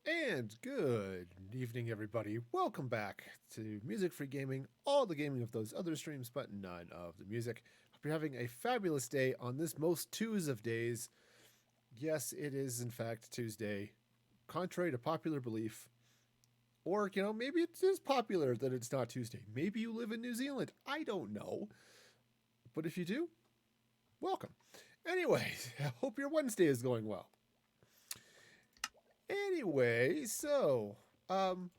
And good evening, everybody. Welcome back to Music Free Gaming, all the gaming of those other streams, but none of the music. Hope you're having a fabulous day on this most Tues of days. Yes, it is, in fact, Tuesday, contrary to popular belief. Or, maybe it is popular that it's not Tuesday. Maybe you live in New Zealand. I don't know. But if you do, welcome. Anyway, I hope your Wednesday is going well. Anyway, um,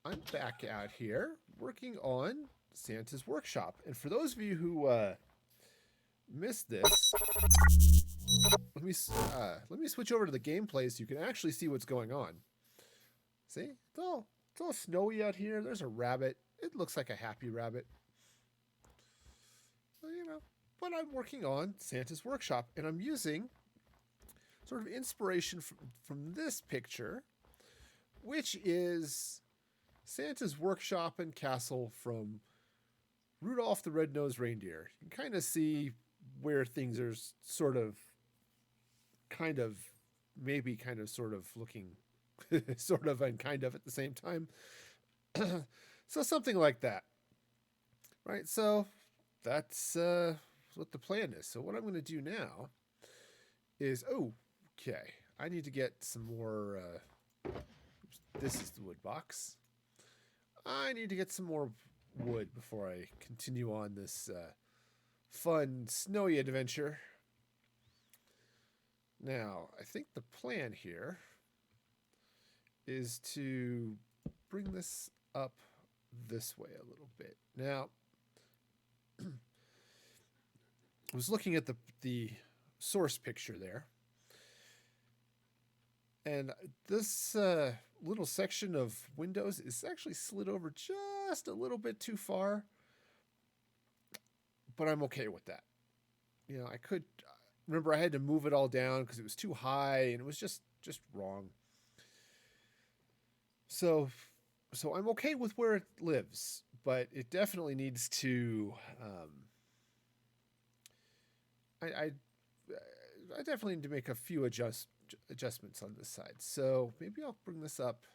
I'm back out here working on Santa's workshop. And for those of you who missed this, let me switch over to the gameplay so you can actually see what's going on. See, it's all snowy out here. There's a rabbit. It looks like a happy rabbit. So, but I'm working on Santa's workshop, and I'm using sort of inspiration from this picture, which is Santa's workshop and castle from Rudolph the Red-nosed Reindeer. You can kind of see where things are sort of looking sort of and kind of at the same time. So something like that. Right? So that's what the plan is. So what I'm going to do now is, I need to get some more, this is the wood box. I need to get some more wood before I continue on this fun, snowy adventure. Now, I think the plan here is to bring this up this way a little bit. Now, I was looking at the source picture there, and this little section of windows is actually slid over just a little bit too far, but I'm okay with that. I could remember I had to move it all down because it was too high and it was just wrong. So I'm okay with where it lives, but it definitely needs to. I definitely need to make a few adjustments on this side. So maybe I'll bring this up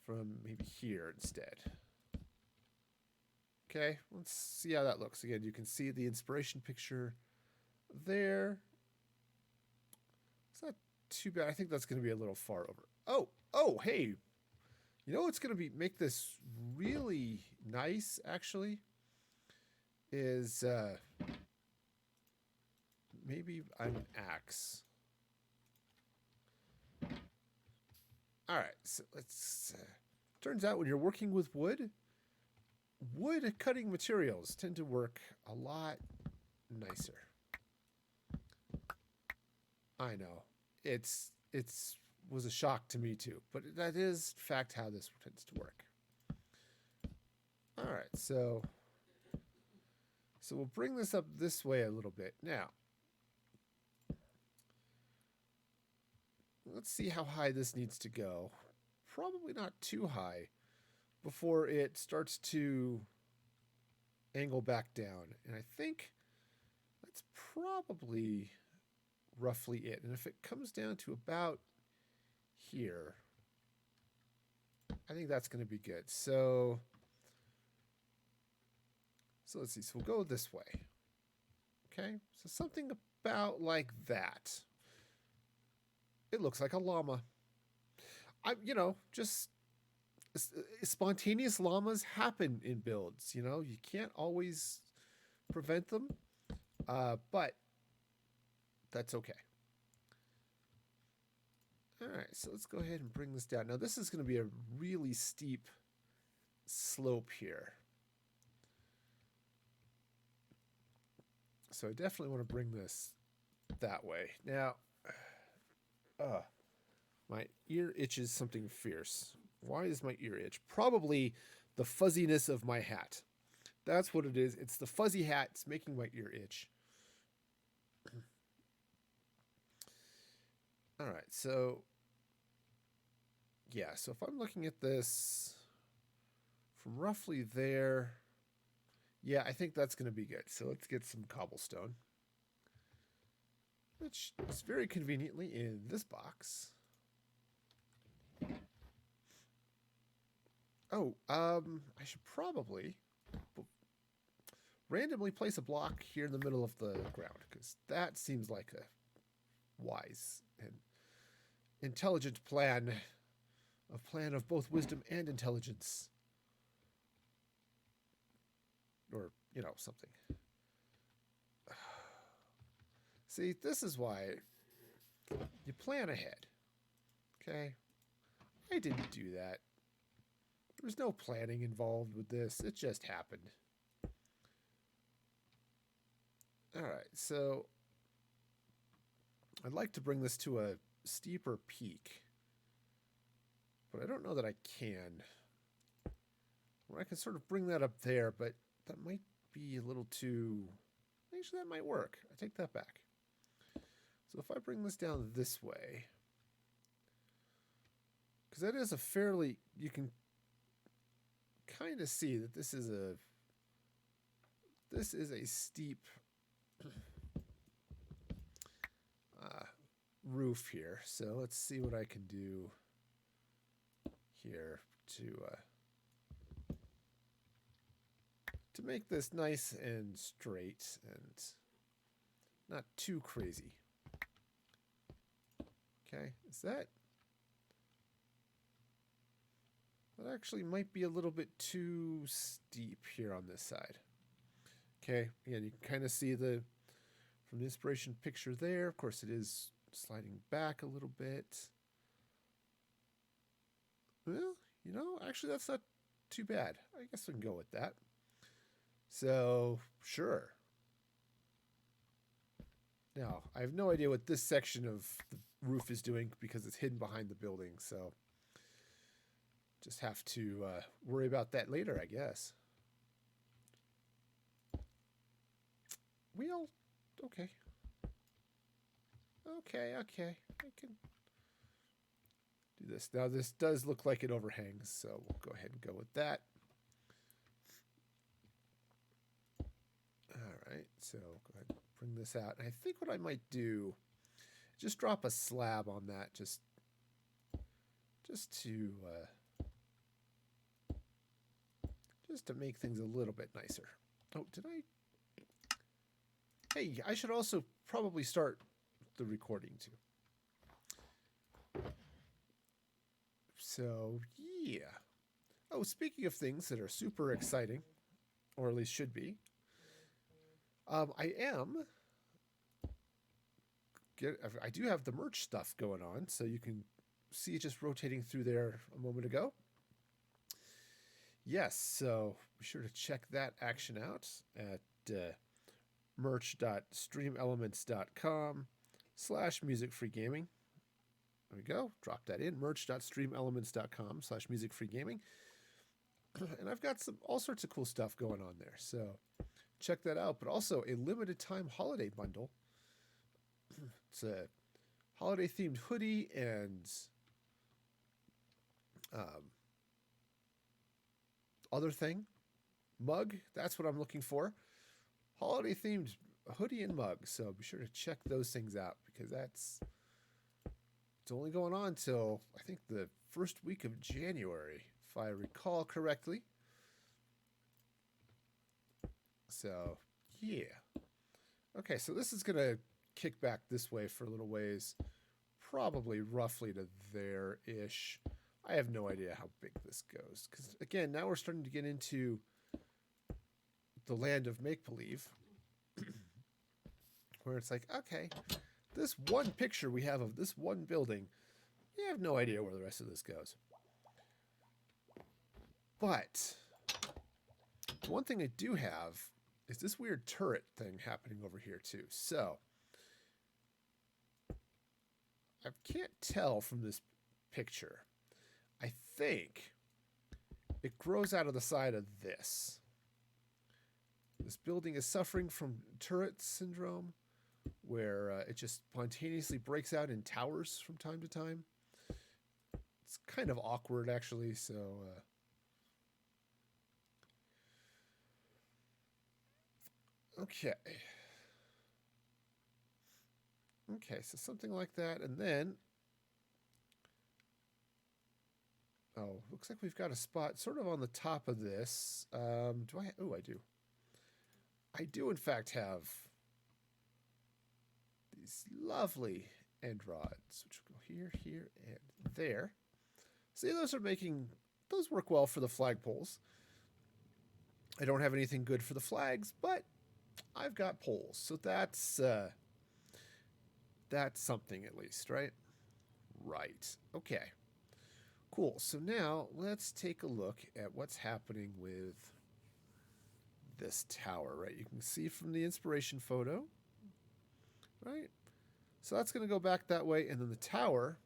from maybe here instead. Okay, let's see how that looks. Again, you can see the inspiration picture there. It's not too bad. I think that's going to be a little far over. Oh, hey. You know what's going to make this really nice, actually, is maybe an axe. All right, so let's. Turns out when you're working with wood cutting materials tend to work a lot nicer. I know it's was a shock to me too, but that is in fact how this tends to work. All right, so we'll bring this up this way a little bit now. Let's see how high this needs to go. Probably not too high before it starts to angle back down. And I think that's probably roughly it. And if it comes down to about here, I think that's going to be good. So let's see. So we'll go this way. Okay. So something about like that. It looks like a llama. Just spontaneous llamas happen in builds. You can't always prevent them, but that's okay. All right, so let's go ahead and bring this down. Now, this is going to be a really steep slope here. So I definitely want to bring this that way. Now, my ear itches something fierce. Why does my ear itch? Probably the fuzziness of my hat. That's what it is. It's the fuzzy hat. It's making my ear itch. All right, so yeah, so if I'm looking at this from roughly there, yeah, I think that's going to be good. So let's get some cobblestone. which is very conveniently in this box. Oh, I should probably randomly place a block here in the middle of the ground, because that seems like a wise and intelligent plan. A plan of both wisdom and intelligence. Or, you know, something. See, this is why you plan ahead. Okay? I didn't do that. There was no planning involved with this. It just happened. Alright, so I'd like to bring this to a steeper peak. But I don't know that I can. Or I can sort of bring that up there, but that might be a little too... Actually, that might work. I take that back. So if I bring this down this way... Because that is a fairly... You can kind of see that this is a... This is a steep... roof here. So let's see what I can do here to make this nice and straight and not too crazy. Okay, is that actually might be a little bit too steep here on this side. Okay, again, you can kind of see the from the inspiration picture there. Of course, it is sliding back a little bit. Well, you know, actually that's not too bad. I guess we can go with that. So, sure. Now, I have no idea what this section of the roof is doing because it's hidden behind the building, so just have to worry about that later, I guess. Well, okay. Okay. I can do this. Now, this does look like it overhangs, so we'll go ahead and go with that. All right, so go ahead and bring this out. And I think what I might do, just drop a slab on that, just to make things a little bit nicer. Oh, did I? Hey, I should also probably start the recording too. So, yeah. Oh, speaking of things that are super exciting, or at least should be, I do have the merch stuff going on, so you can see it just rotating through there a moment ago. Yes, so be sure to check that action out at merch.streamelements.com/musicfreegaming. There we go. Drop that in. merch.streamelements.com/musicfreegaming. And I've got all sorts of cool stuff going on there. So check that out. But also a limited time holiday bundle. It's a holiday themed hoodie and other thing. Mug. That's what I'm looking for. Holiday themed hoodie and mug. So be sure to check those things out because it's only going on till I think the first week of January, if I recall correctly. So, yeah. Okay, so this is going to kick back this way for a little ways, probably roughly to there-ish. I have no idea how big this goes, because, again, now we're starting to get into the land of make-believe, where it's like, okay, this one picture we have of this one building, you have no idea where the rest of this goes. But the one thing I do have is this weird turret thing happening over here too. So I can't tell from this picture. I think it grows out of the side of this. This building is suffering from turret syndrome, where it just spontaneously breaks out in towers from time to time. It's kind of awkward, actually, so... Okay. Okay, so something like that. And then, oh, looks like we've got a spot sort of on the top of this. Do I? Oh, I do. I do, in fact, have these lovely end rods, which will go here, here, and there. See, those work well for the flagpoles. I don't have anything good for the flags, but I've got poles, so that's something at least, right? Right. Okay. Cool. So now let's take a look at what's happening with this tower, right? You can see from the inspiration photo, right? So that's going to go back that way, and then the tower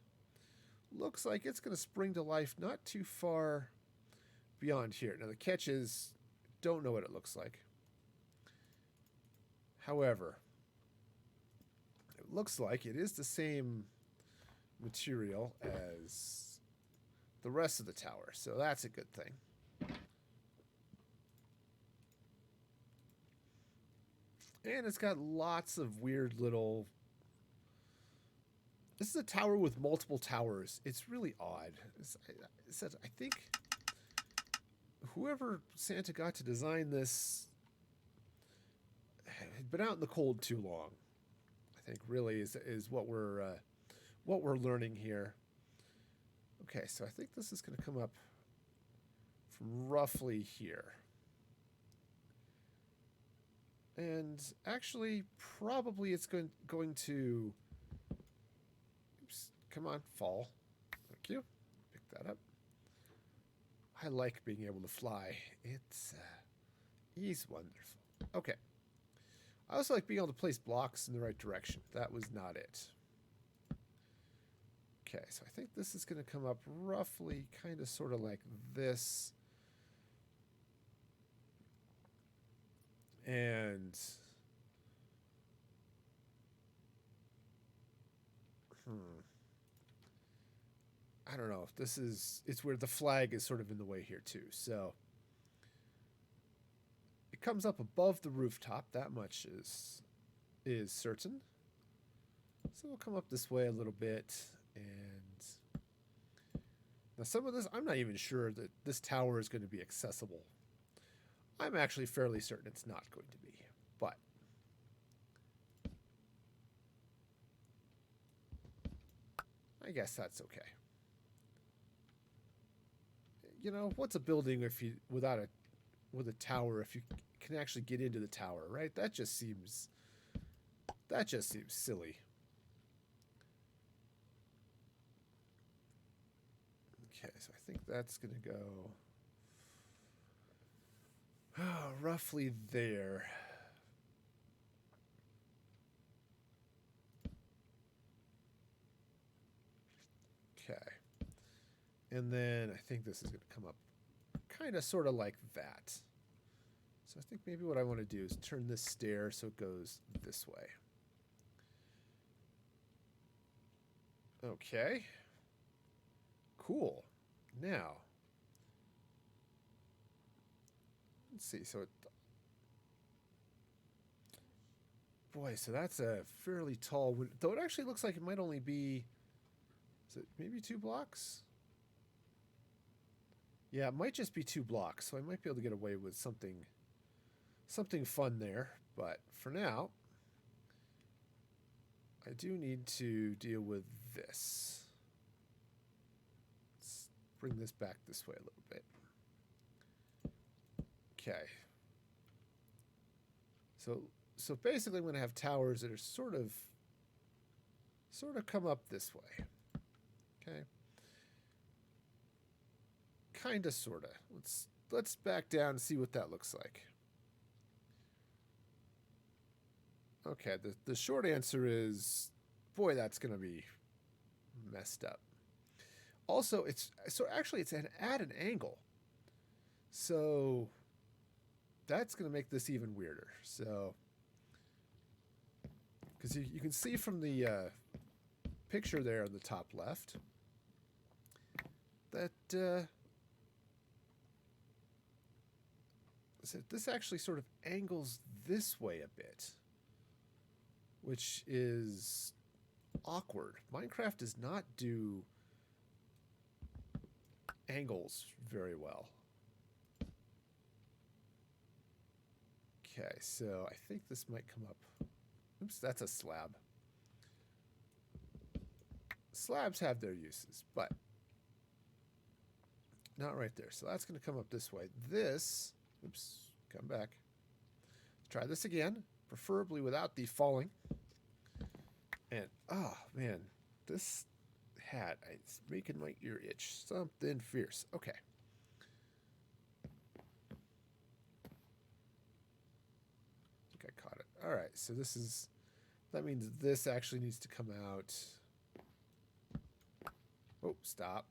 looks like it's going to spring to life not too far beyond here. Now the catch is, don't know what it looks like. However, it looks like it is the same material as the rest of the tower, so that's a good thing. And it's got lots of weird little... This is a tower with multiple towers. It's really odd. I think whoever Santa got to design this had been out in the cold too long. I think really is what we're learning here. Okay, so I think this is going to come up from roughly here. And actually, probably it's going to... Oops, come on, fall. Thank you. Pick that up. I like being able to fly. It's wonderful. Okay. I also like being able to place blocks in the right direction. That was not it. Okay, so I think this is going to come up roughly kind of sort of like this. And I don't know if this is, it's where the flag is sort of in the way here too. So it comes up above the rooftop. That much is certain. So we'll come up this way a little bit. And now some of this, I'm not even sure that this tower is going to be accessible. I'm actually fairly certain it's not going to be, but I guess that's okay. You know, what's a building if you with a tower if you can actually get into the tower, right? That just seems silly. Okay, so I think that's going to go roughly there. Okay. And then I think this is going to come up kind of sort of like that. So I think maybe what I want to do is turn this stair so it goes this way. Okay. Cool. Now, let's see. So boy, so that's a fairly tall window. Though it actually looks like it might only be, is it maybe 2 blocks? Yeah, it might just be 2 blocks, so I might be able to get away with something fun there. But for now, I do need to deal with this. Let's bring this back this way a little bit. Okay. So basically I'm going to have towers that are sort of come up this way. Okay. Kind of, sort of. Let's back down and see what that looks like. Okay, the short answer is, boy, that's going to be messed up. Also, it's at an angle. So that's going to make this even weirder. So, because you can see from the picture there on the top left that this actually sort of angles this way a bit, which is awkward. Minecraft does not do angles very well. Okay, so I think this might come up. Oops, that's a slab. Slabs have their uses, but not right there. So that's going to come up this way. This, oops, come back. Let's try this again, preferably without the falling. And, oh, man, this hat, it's making my ear itch. Something fierce. Okay. I think I caught it. All right, so that means this actually needs to come out. Oh, stop.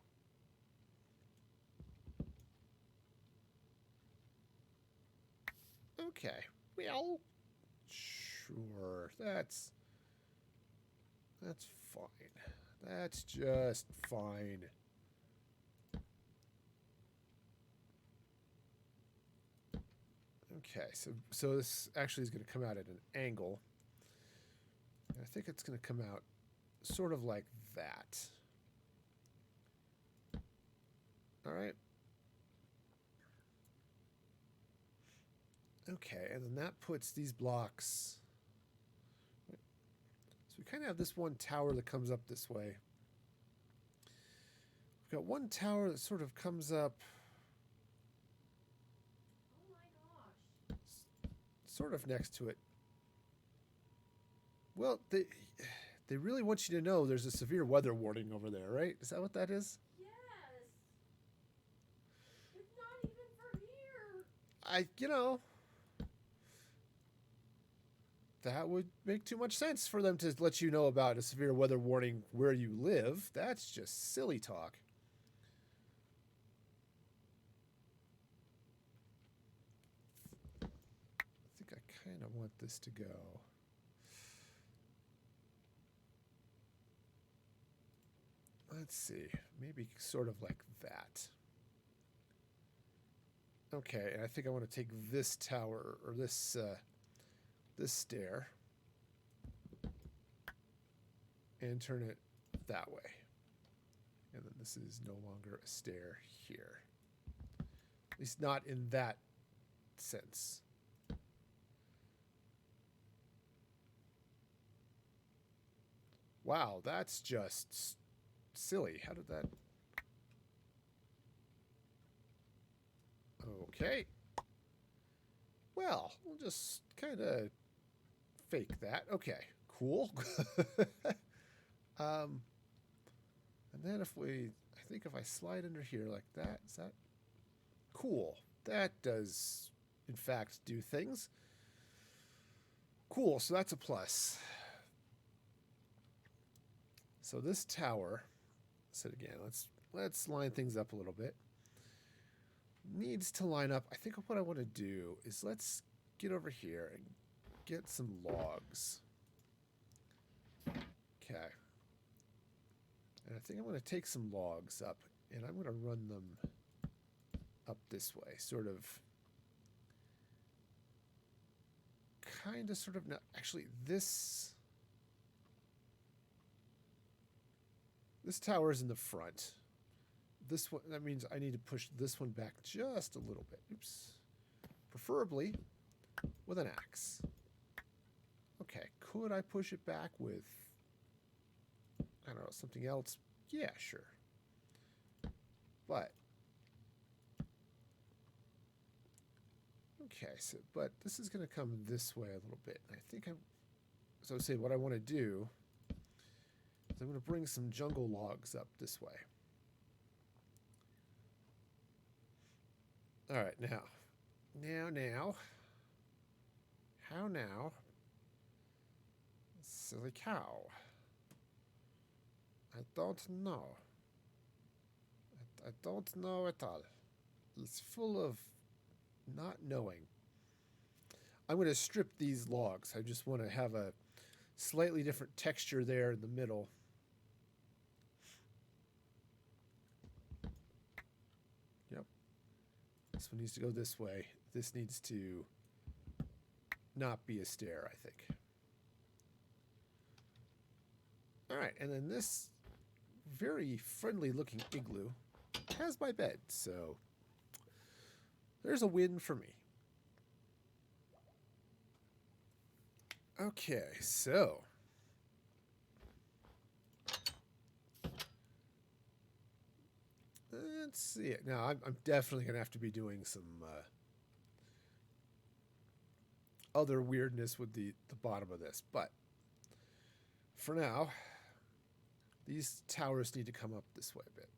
Okay. Well, sure. That's fine. That's just fine. Okay, so this actually is going to come out at an angle. And I think it's going to come out sort of like that. All right. Okay, and then that puts these blocks. So we kind of have this one tower that comes up this way. We've got one tower that sort of comes up. Oh my gosh. Sort of next to it. Well, they really want you to know there's a severe weather warning over there, right? Is that what that is? Yes. It's not even for here. That would make too much sense for them to let you know about a severe weather warning where you live. That's just silly talk. I think I kind of want this to go. Let's see, maybe sort of like that. Okay, and I think I want to take this tower, or this stair, and turn it that way. And then this is no longer a stair here. At least not in that sense. Wow, that's just silly. How did that... Okay. Well, we'll just kind of fake that. Okay, cool. And then I think if I slide under here like that, is that cool? That does, in fact, do things. Cool, so that's a plus. So this tower, so again, let's line things up a little bit. Needs to line up. I think what I want to do is let's get over here and get some logs. Okay. And I think I'm going to take some logs up and I'm going to run them up this way, sort of. Kind of, sort of. No, actually, this tower is in the front. This one, that means I need to push this one back just a little bit. Oops. Preferably with an axe. Okay, could I push it back with, I don't know, something else? Yeah, sure. But, okay, but this is going to come this way a little bit. And I think so I say what I want to do is I'm going to bring some jungle logs up this way. All right, now. How now? Silly cow. I don't know. I don't know at all. It's full of not knowing. I'm going to strip these logs. I just want to have a slightly different texture there in the middle. Yep. This one needs to go this way. This needs to not be a stair, I think. All right, and then this very friendly looking igloo has my bed, so there's a win for me. Okay, so let's see it. Now, I'm definitely going to have to be doing some other weirdness with the bottom of this, but for now, these towers need to come up this way a bit.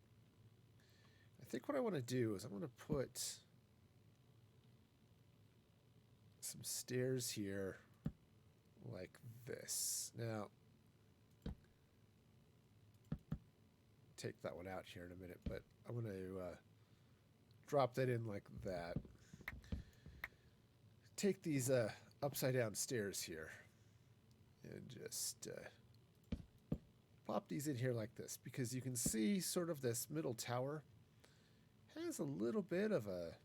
I think what I want to do is I'm going to put some stairs here like this. Now, take that one out here in a minute, but I'm going to drop that in like that. Take these upside down stairs here and just pop these in here like this, because you can see sort of this middle tower has a little bit of a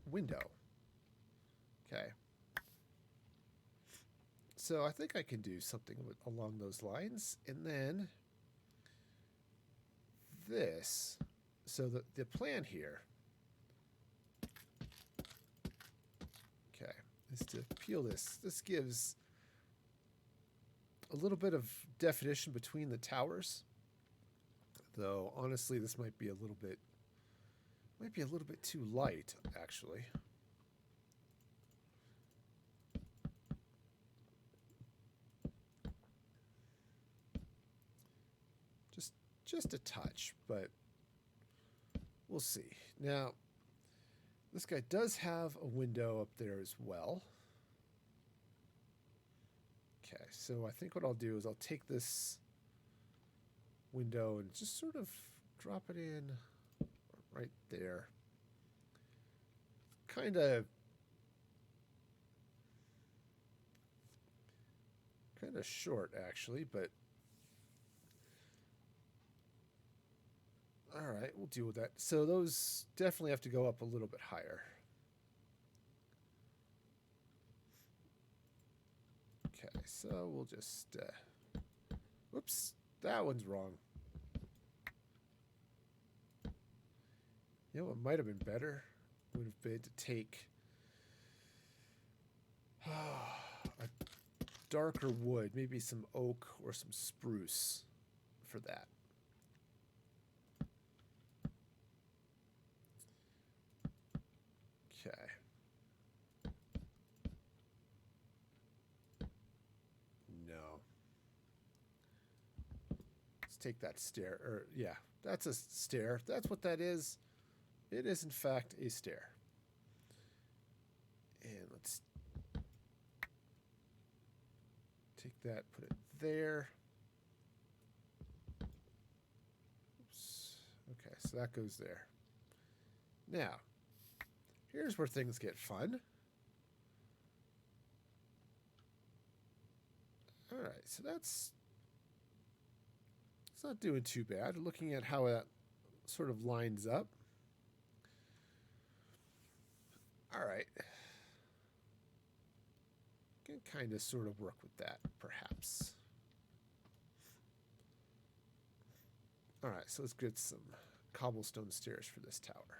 window. Okay. So I think I can do something along those lines. And then this. So the plan here, okay, is to peel this. This gives a little bit of definition between the towers. Though honestly, this might be a little bit too light, actually. Just a touch, but we'll see. Now, this guy does have a window up there as well. Okay, so I think what I'll do is I'll take this window and just sort of drop it in right there. Kind of short, actually, but all right, we'll deal with that. So those definitely have to go up a little bit higher. Okay, so we'll just whoops, that one's wrong. You know what might have been better would have been to take a darker wood, maybe some oak or some spruce for that. Okay. No. Let's take that stair. Or yeah, that's a stair. If that's what that is, it is in fact a stair. And let's take that, put it there. Oops. Okay, so that goes there. Now, here's where things get fun. All right, so it's not doing too bad. Looking at how that sort of lines up. All right. Can kind of sort of work with that, perhaps. All right, so let's get some cobblestone stairs for this tower.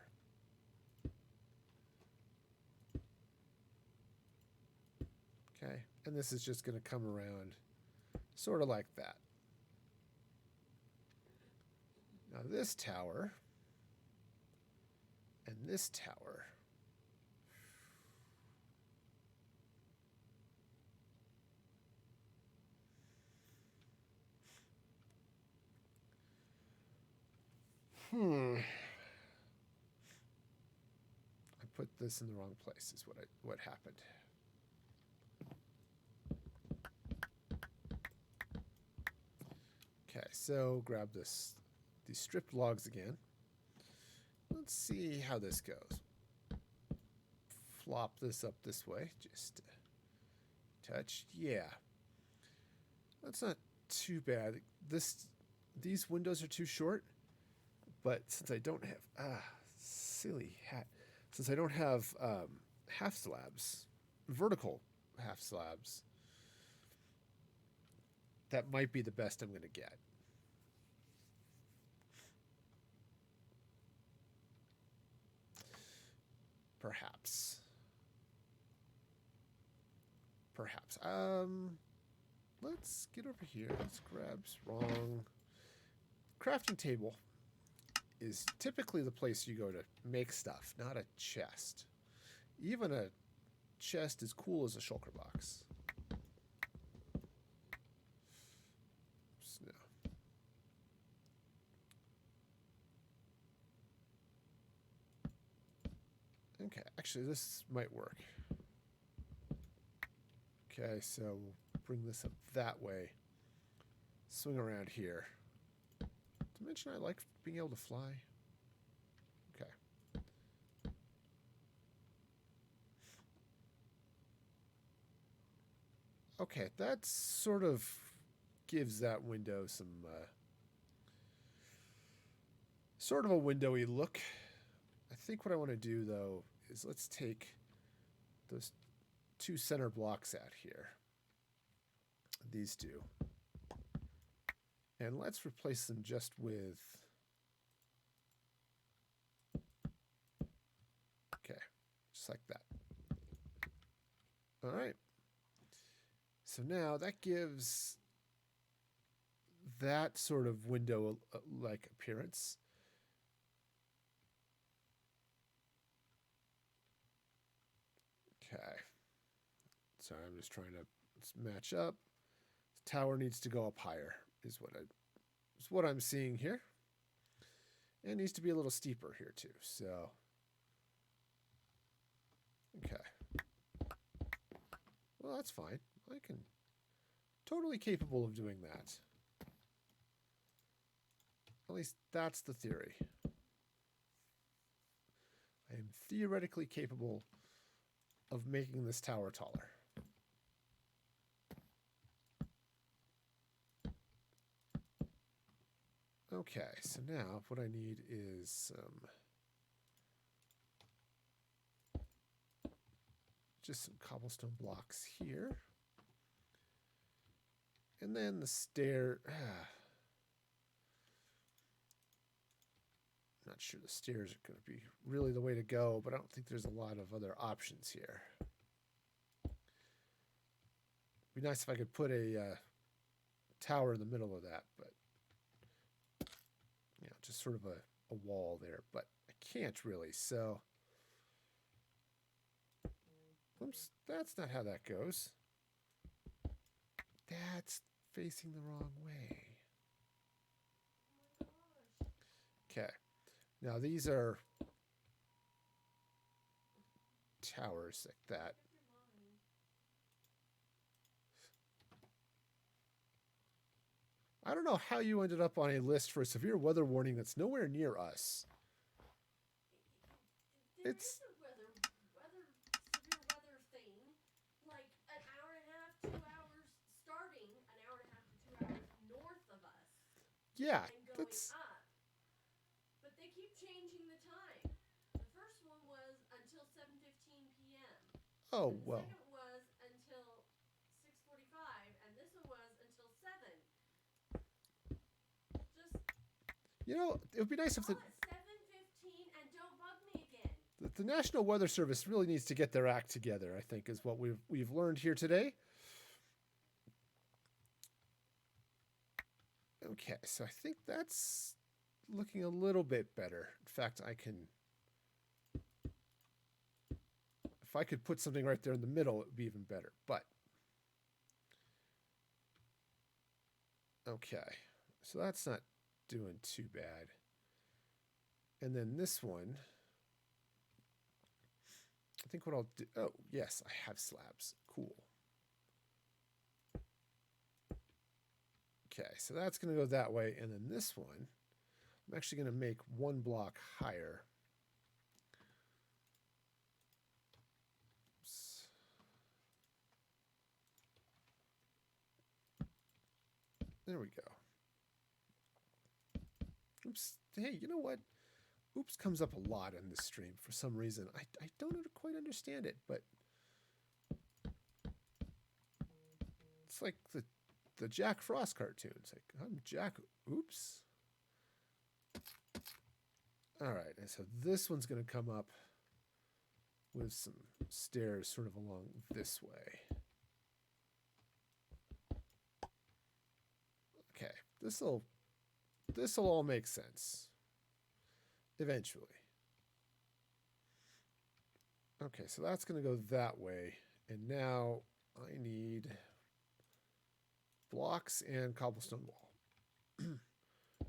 Okay, and this is just going to come around sort of like that. Now this tower and this tower I put this in the wrong place is what happened. Okay, so grab these stripped logs again. Let's see how this goes. Flop this up this way, just touch. Yeah, that's not too bad. These windows are too short, but since I don't have silly hat, since I don't have half slabs, vertical half slabs, that might be the best I'm going to get. Perhaps. Perhaps. Let's get over here. Let's grab wrong. Crafting table is typically the place you go to make stuff, not a chest. Even a chest as cool as a shulker box. No. Okay, actually this might work. Okay, so we'll bring this up that way. Swing around here. To mention I like being able to fly. Okay. Okay, that sort of gives that window some sort of a windowy look. I think what I want to do though is let's take those two center blocks out here. These two. And let's replace them just with... Okay, just like that. All right. So now that gives that sort of window-like appearance. Okay. Sorry, I'm just trying to match up. The tower needs to go up higher, is what I'm seeing here. And it needs to be a little steeper here too. So, okay. Well, that's fine. I can totally capable of doing that. At least that's the theory. I am theoretically capable of making this tower taller. Okay, so now what I need is just some cobblestone blocks here. And then the stair... Not sure the stairs are going to be really the way to go, but I don't think there's a lot of other options here. It'd be nice if I could put a tower in the middle of that, but you know, just sort of a wall there, but I can't really, so oops, that's not how that goes. That's facing the wrong way. Okay, now these are towers like that. I don't know how you ended up on a list for a severe weather warning that's nowhere near us. It's severe weather thing. Like an hour and a half, 2 hours starting, an hour and a half to 2 hours north of us. Yeah, and going up. But they keep changing the time. The first one was until 7:15 p.m. Oh, and the well. second was until 6:45, and this one was until 7. Just you know, it would be nice if call it 7:15 and don't bug me again. The National Weather Service really needs to get their act together, I think, is what we've learned here today. Okay, so I think that's looking a little bit better. In fact, if I could put something right there in the middle, it would be even better. But, okay, so that's not doing too bad. And then this one, I think what I'll do, oh, yes, I have slabs. Cool. Okay, so that's going to go that way. And then this one, I'm actually going to make one block higher. Oops. There we go. Oops. Hey, you know what? Oops comes up a lot in this stream for some reason. I don't quite understand it, but it's like the the Jack Frost cartoons. Like, I'm Jack. Oops. All right, and so this one's going to come up with some stairs sort of along this way. Okay, this'll all make sense eventually. Okay, so that's going to go that way, and now I need blocks and cobblestone wall.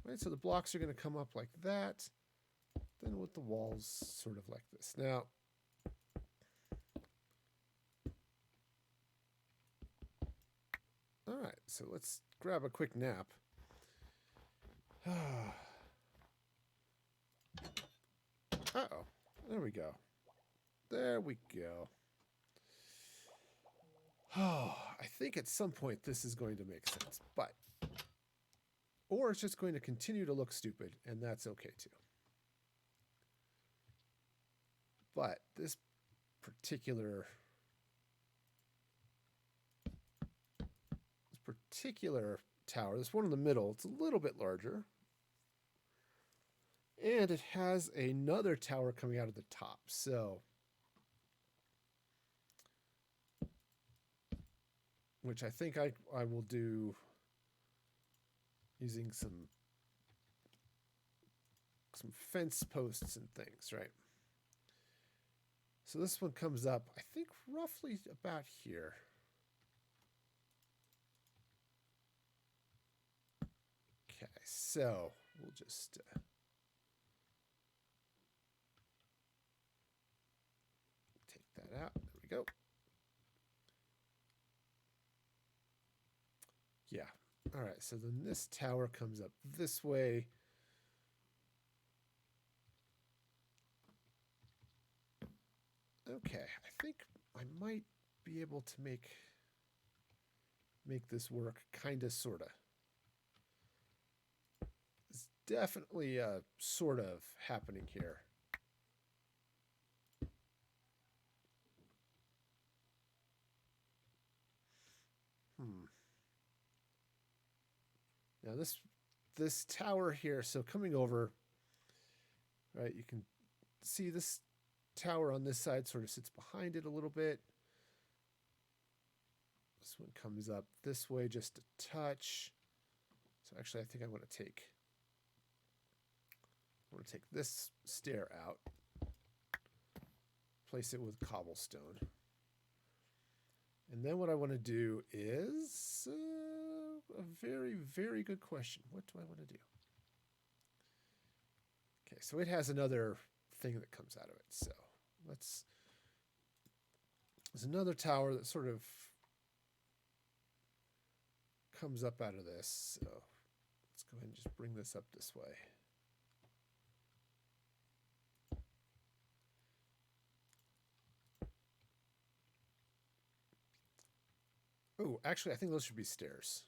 Right, so the blocks are going to come up like that, then with the walls sort of like this. Now, all right, so let's grab a quick nap. Uh-oh, there we go. There we go. Oh, I think at some point this is going to make sense, but... Or it's just going to continue to look stupid, and that's okay too. But this particular tower, this one in the middle, it's a little bit larger. And it has another tower coming out of the top. So, which I think I will do using some fence posts and things, right? So this one comes up, I think, roughly about here. Okay, so we'll just take that out. There we go. Yeah. All right, so then this tower comes up this way. Okay, I think I might be able to make this work, kind of, sort of. It's definitely sort of happening here. Now this tower here, so coming over, right, you can see this tower on this side sort of sits behind it a little bit. This one comes up this way just a touch. So actually I think I want to take this stair out, place it with cobblestone. And then what I want to do is a very, very good question. What do I want to do? Okay, so it has another thing that comes out of it. So there's another tower that sort of comes up out of this. So let's go ahead and just bring this up this way. Oh, actually, I think those should be stairs.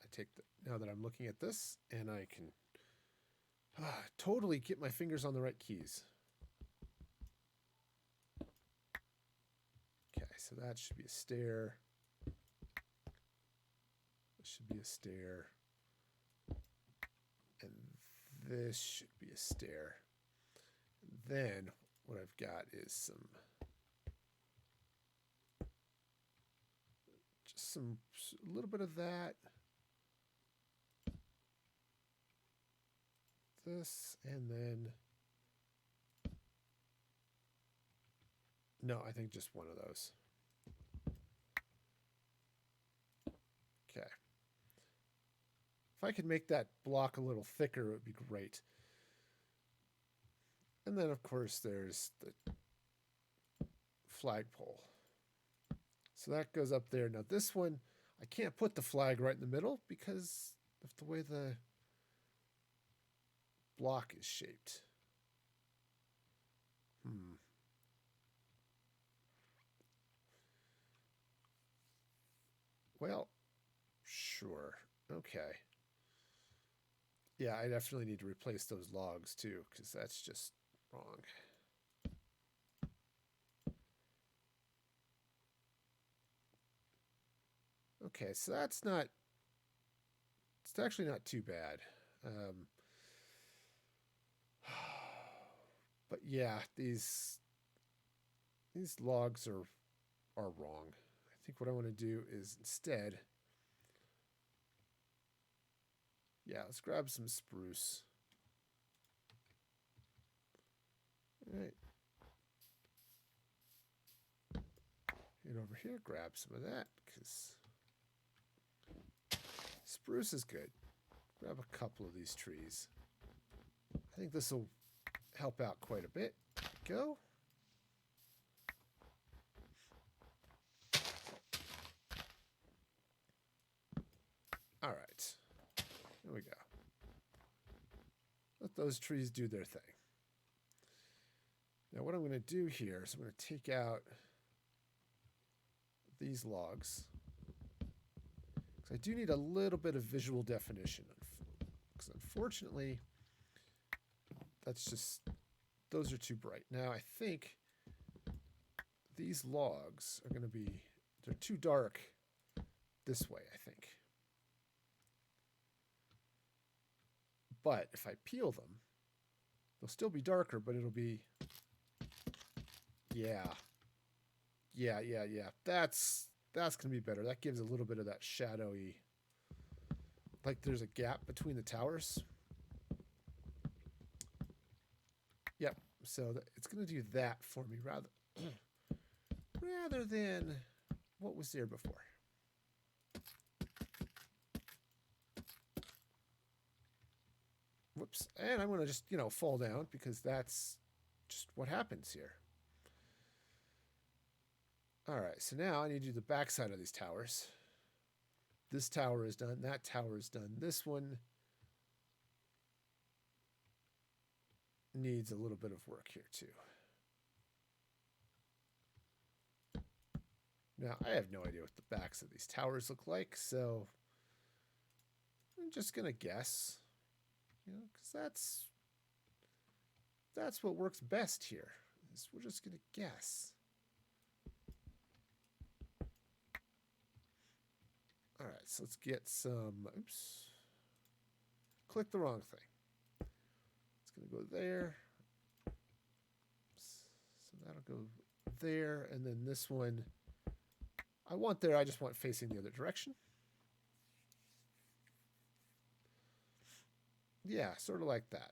I take now that I'm looking at this, and I can totally get my fingers on the right keys. Okay, so that should be a stair. This should be a stair. And this should be a stair. And then what I've got is some a little bit of that. This, and then no, I think just one of those. Okay. If I could make that block a little thicker, it would be great. And then, of course, there's the flagpole. So that goes up there. Now this one, I can't put the flag right in the middle because of the way the block is shaped. Well, sure. Okay. Yeah, I definitely need to replace those logs too, because that's just wrong. Okay, so that's not It's actually not too bad. But yeah, these logs are wrong. I think what I want to do is instead, yeah, let's grab some spruce. All right. And over here, grab some of that, because spruce is good. Grab a couple of these trees. I think this will help out quite a bit. There we go. All right. There we go. Let those trees do their thing. Now what I'm going to do here is I'm going to take out these logs. Because I do need a little bit of visual definition. Because unfortunately, those are too bright. Now I think these logs are going to be, they're too dark this way, I think. But if I peel them, they'll still be darker, but it'll be, yeah. That's going to be better. That gives a little bit of that shadowy, like there's a gap between the towers. Yep. So it's going to do that for me rather than what was there before. Whoops. And I'm going to just, fall down because that's just what happens here. All right, so now I need to do the backside of these towers. This tower is done. That tower is done. This one needs a little bit of work here too. Now, I have no idea what the backs of these towers look like, so I'm just going to guess, because that's what works best here. Is we're just going to guess. All right, so let's get some, oops, click the wrong thing. It's going to go there. So that'll go there, and then this one, I want there, I just want facing the other direction. Yeah, sort of like that.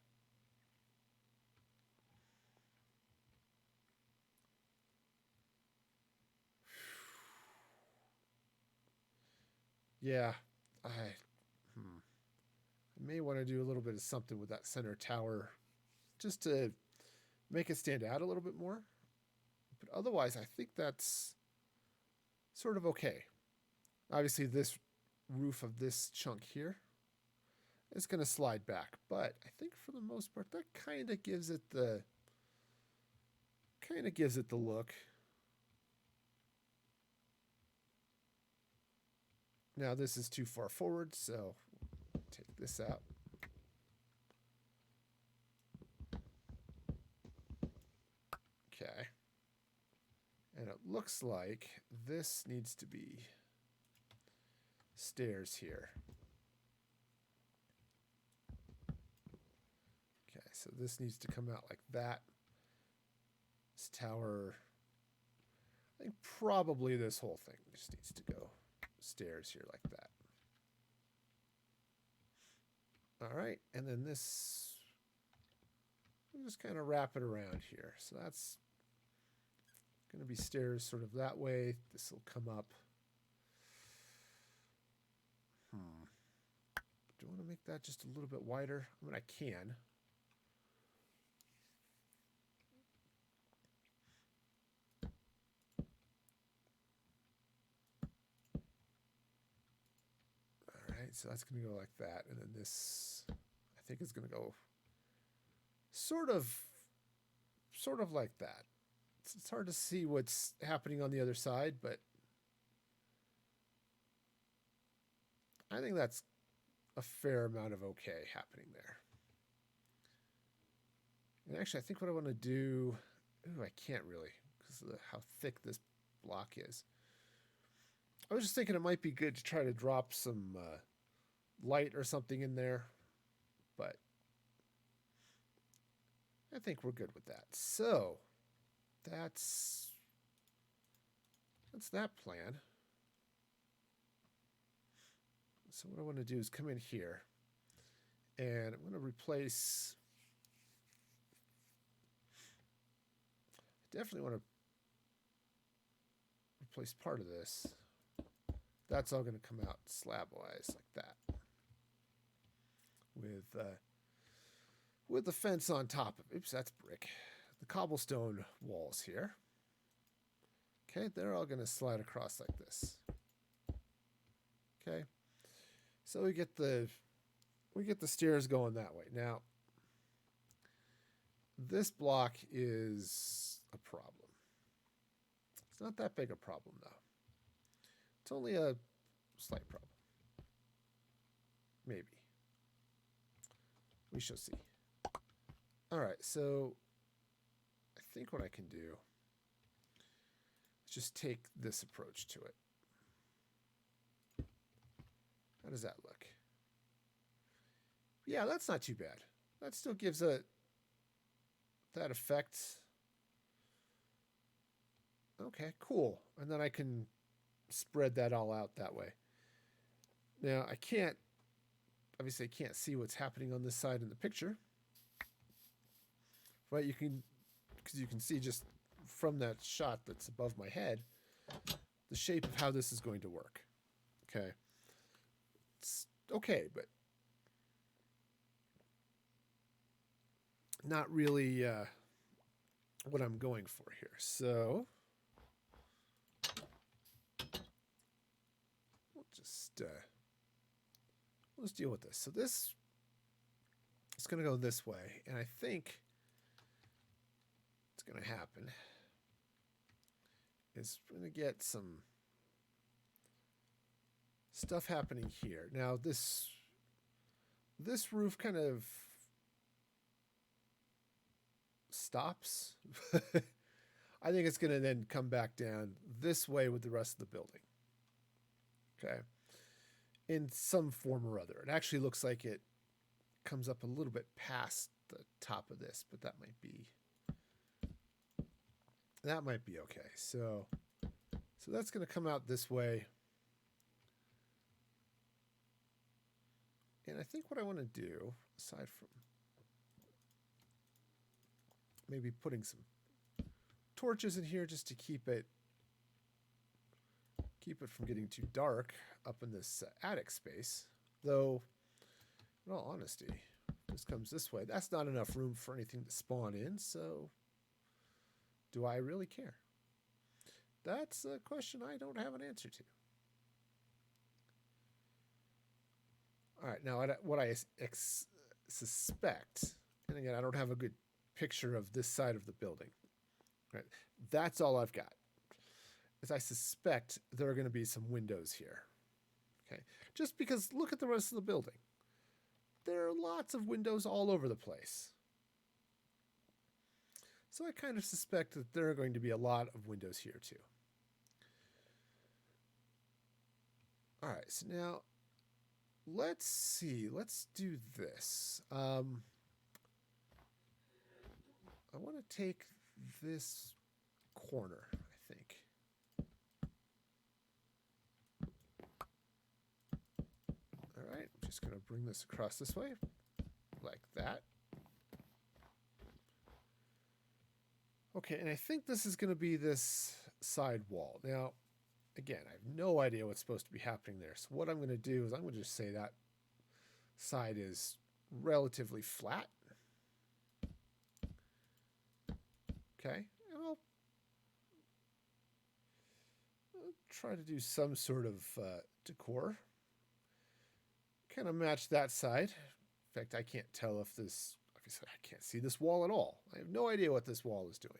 Yeah, I may want to do a little bit of something with that center tower just to make it stand out a little bit more. But otherwise, I think that's sort of okay. Obviously, this roof of this chunk here is going to slide back, but I think for the most part, that kind of gives it the look. Now this is too far forward, so take this out. Okay. And it looks like this needs to be stairs here. Okay, so this needs to come out like that. This tower, I think probably this whole thing just needs to go stairs here like that. All right, and then this, we'll just kind of wrap it around here. So that's going to be stairs sort of that way. This will come up. Do I want to make that just a little bit wider? I mean, I can. All right, so that's going to go like that. And then this, I think is going to go sort of like that. It's hard to see what's happening on the other side, but I think that's a fair amount of okay happening there. And actually, I think what I want to do, I can't really because of how thick this block is. I was just thinking it might be good to try to drop some light or something in there, but I think we're good with that. So that's that plan. So what I want to do is come in here, and I'm going to replace. I definitely want to replace part of this. That's all going to come out slab-wise like that, with the fence on top of it. Oops, that's brick. The cobblestone walls here. Okay, they're all going to slide across like this. Okay, so we get the stairs going that way. Now, this block is a problem. It's not that big a problem though. It's only a slight problem. Maybe. We shall see. All right, so I think what I can do is just take this approach to it. How does that look? Yeah, that's not too bad. That still gives that effect. Okay, cool. And then I can spread that all out that way. Now, obviously I can't see what's happening on this side in the picture. Right, because you can see just from that shot that's above my head, the shape of how this is going to work. Okay. It's okay, but not really what I'm going for here. So let's deal with this. So this is going to go this way, and I think what's going to happen is we're going to get some stuff happening here. Now this roof kind of stops. I think it's going to then come back down this way with the rest of the building. Okay. In some form or other. It actually looks like it comes up a little bit past the top of this, but that might be okay. So that's going to come out this way. And I think what I want to do, aside from maybe putting some torches in here just to keep it from getting too dark up in this attic space, though in all honesty, this comes this way. That's not enough room for anything to spawn in, so do I really care? That's a question I don't have an answer to. All right, now what I suspect, and again, I don't have a good picture of this side of the building. Right, that's all I've got. Is I suspect there are going to be some windows here. Okay, just because look at the rest of the building. There are lots of windows all over the place. So I kind of suspect that there are going to be a lot of windows here too. All right, so now let's see. Let's do this. I want to take this corner, I think. All right, I'm just going to bring this across this way, like that. Okay, and I think this is going to be this side wall. Now, again, I have no idea what's supposed to be happening there. So what I'm going to do is I'm going to just say that side is relatively flat. Okay, and I'll try to do some sort of decor. Kind of match that side. In fact, I can't tell if this, obviously I can't see this wall at all. I have no idea what this wall is doing.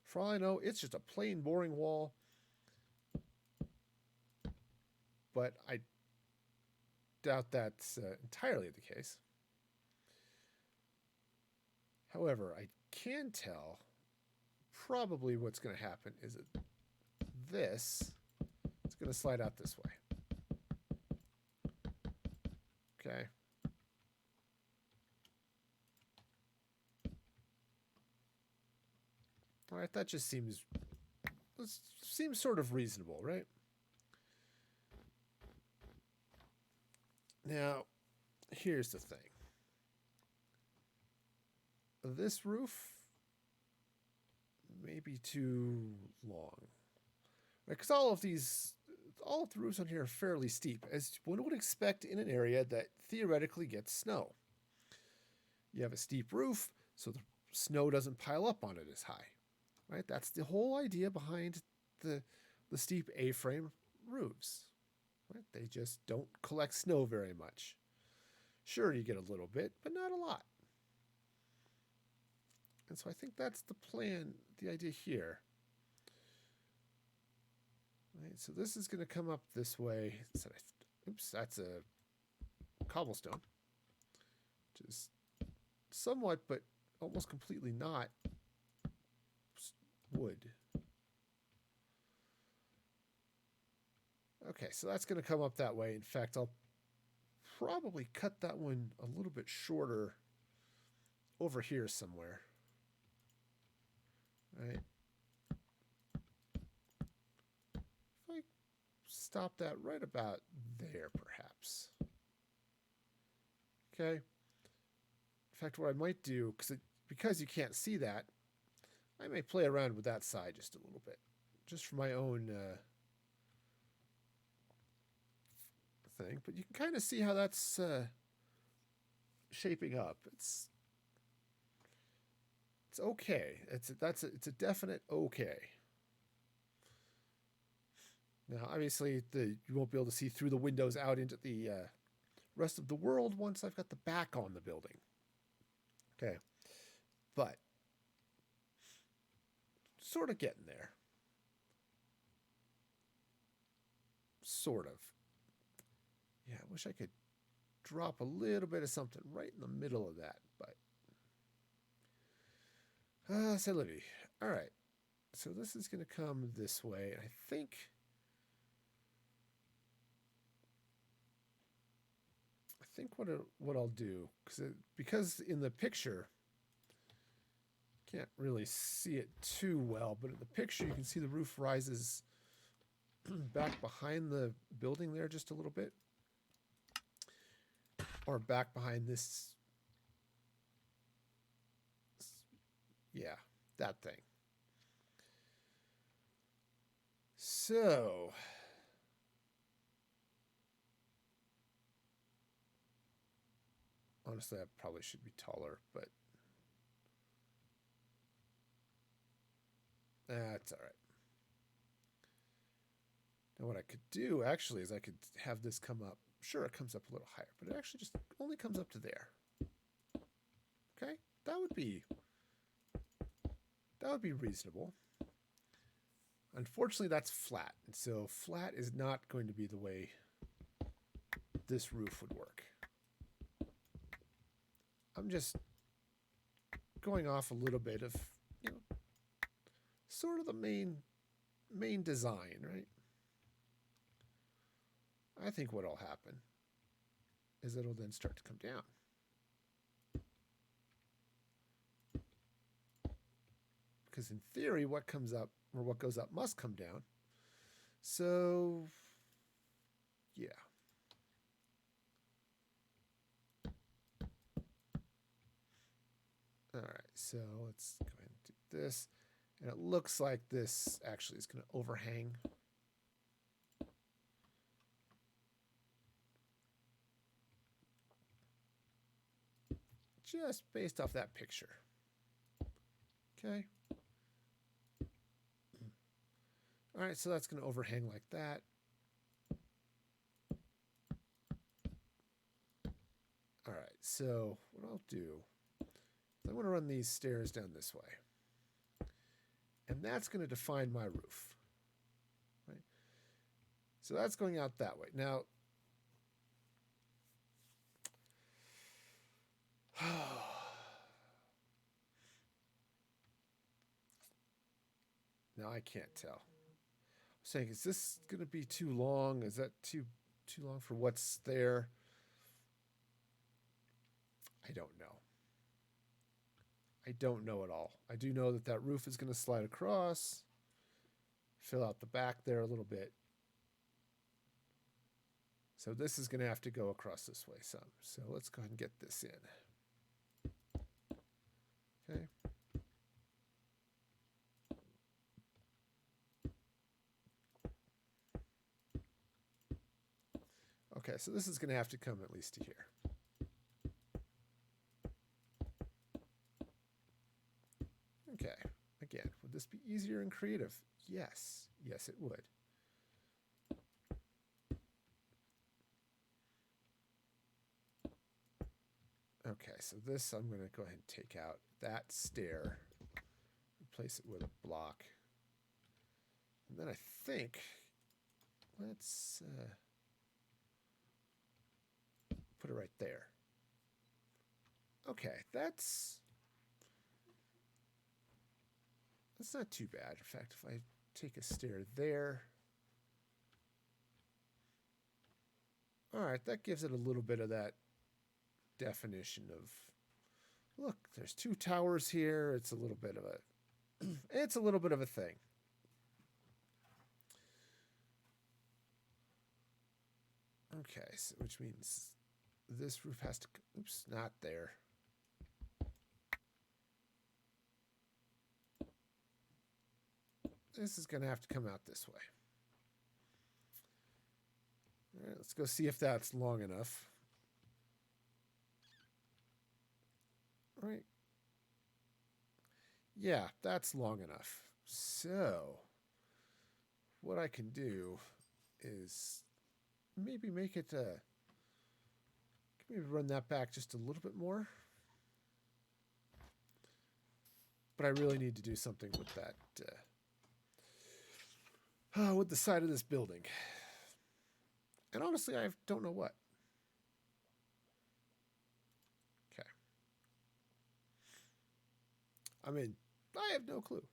For all I know, it's just a plain, boring wall. But I doubt that's entirely the case. However, I can tell probably what's going to happen is that this is going to slide out this way. Okay. All right, that just seems sort of reasonable, right? Now, here's the thing. This roof may be too long. Because all of the roofs on here are fairly steep, as one would expect in an area that theoretically gets snow. You have a steep roof, so the snow doesn't pile up on it as high. Right? That's the whole idea behind the steep A-frame roofs. Right? They just don't collect snow very much. Sure, you get a little bit, but not a lot. And so I think that's the plan, the idea here. Right, so this is going to come up this way. Oops, that's a cobblestone, which is somewhat, but almost completely not wood. Okay, so that's going to come up that way. In fact, I'll probably cut that one a little bit shorter over here somewhere. Right. If I stop that right about there, perhaps. Okay. In fact, what I might do, because you can't see that, I may play around with that side just a little bit, just for my own thing. But you can kind of see how that's shaping up. It's okay. It's a definite okay. Now, obviously, you won't be able to see through the windows out into the rest of the world once I've got the back on the building. Okay, but sort of getting there. Sort of. Yeah, I wish I could drop a little bit of something right in the middle of that, but c'est la vie. All right, so this is going to come this way. I think what I'll do, because in the picture can't really see it too well, but in the picture you can see the roof rises back behind the building there just a little bit, or back behind this. Yeah, that thing. So honestly, I probably should be taller, but that's all right. Now, what I could do actually is I could have this come up. Sure, it comes up a little higher, but it actually just only comes up to there. Okay, that would be reasonable. Unfortunately, that's flat, and so flat is not going to be the way this roof would work. I'm just going off a little bit of, sort of the main design, right? I think what'll happen is it'll then start to come down. Because in theory, what comes up or what goes up must come down. So, yeah. All right, so let's go ahead and do this. And it looks like this actually is going to overhang. Just based off that picture. Okay. All right, so that's going to overhang like that. All right, so what I'll do is I'm going to run these stairs down this way. And that's going to define my roof. Right? So that's going out that way. Now, now I can't tell. I'm saying, is this going to be too long? Is that too long for what's there? I don't know. I don't know at all. I do know that that roof is going to slide across, fill out the back there a little bit. So this is going to have to go across this way some. So let's go ahead and get this in. Okay. Okay, so this is going to have to come at least to here. Okay, again, would this be easier and creative? Yes. Yes, it would. Okay, so this I'm going to go ahead and take out that stair, replace it with a block. And then I think, let's put it right there. Okay, that's not too bad. In fact, if I take a stair there, all right, that gives it a little bit of that definition of, look, there's two towers here. It's a little bit of a, it's a little bit of a thing. Okay, so which means this roof has to, oops, not there. This is going to have to come out this way. All right, let's go see if that's long enough. All right. Yeah, that's long enough. So what I can do is maybe make it, maybe run that back just a little bit more. But I really need to do something with that, with the side of this building. And honestly, I don't know what. Okay. I mean, I have no clue.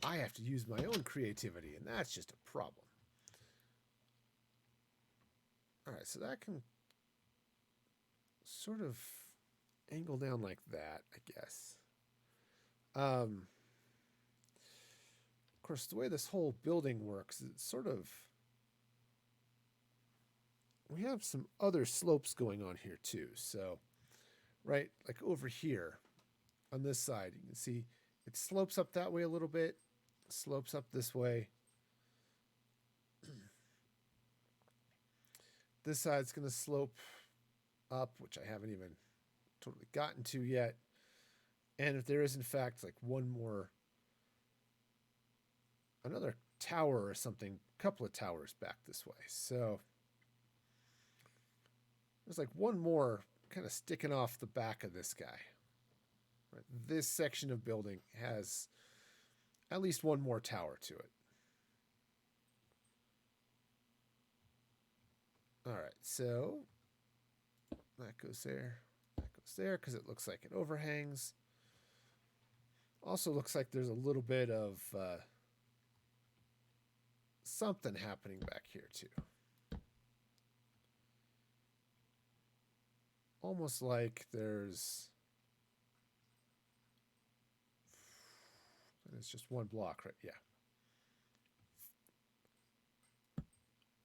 I have to use my own creativity, and that's just a problem. All right, so that can sort of angle down like that, I guess. Of course, the way this whole building works, it's sort of, we have some other slopes going on here too. So, right, like over here on this side, you can see it slopes up that way a little bit, slopes up this way. This side's going to slope up, which I haven't even totally gotten to yet. And if there is, in fact, like another tower or something, a couple of towers back this way. So there's like one more kind of sticking off the back of this guy. Right? This section of building has at least one more tower to it. All right, so that goes there. That goes there because it looks like it overhangs. Also looks like there's a little bit of something happening back here too. Almost like there's, and it's just one block, right? Yeah.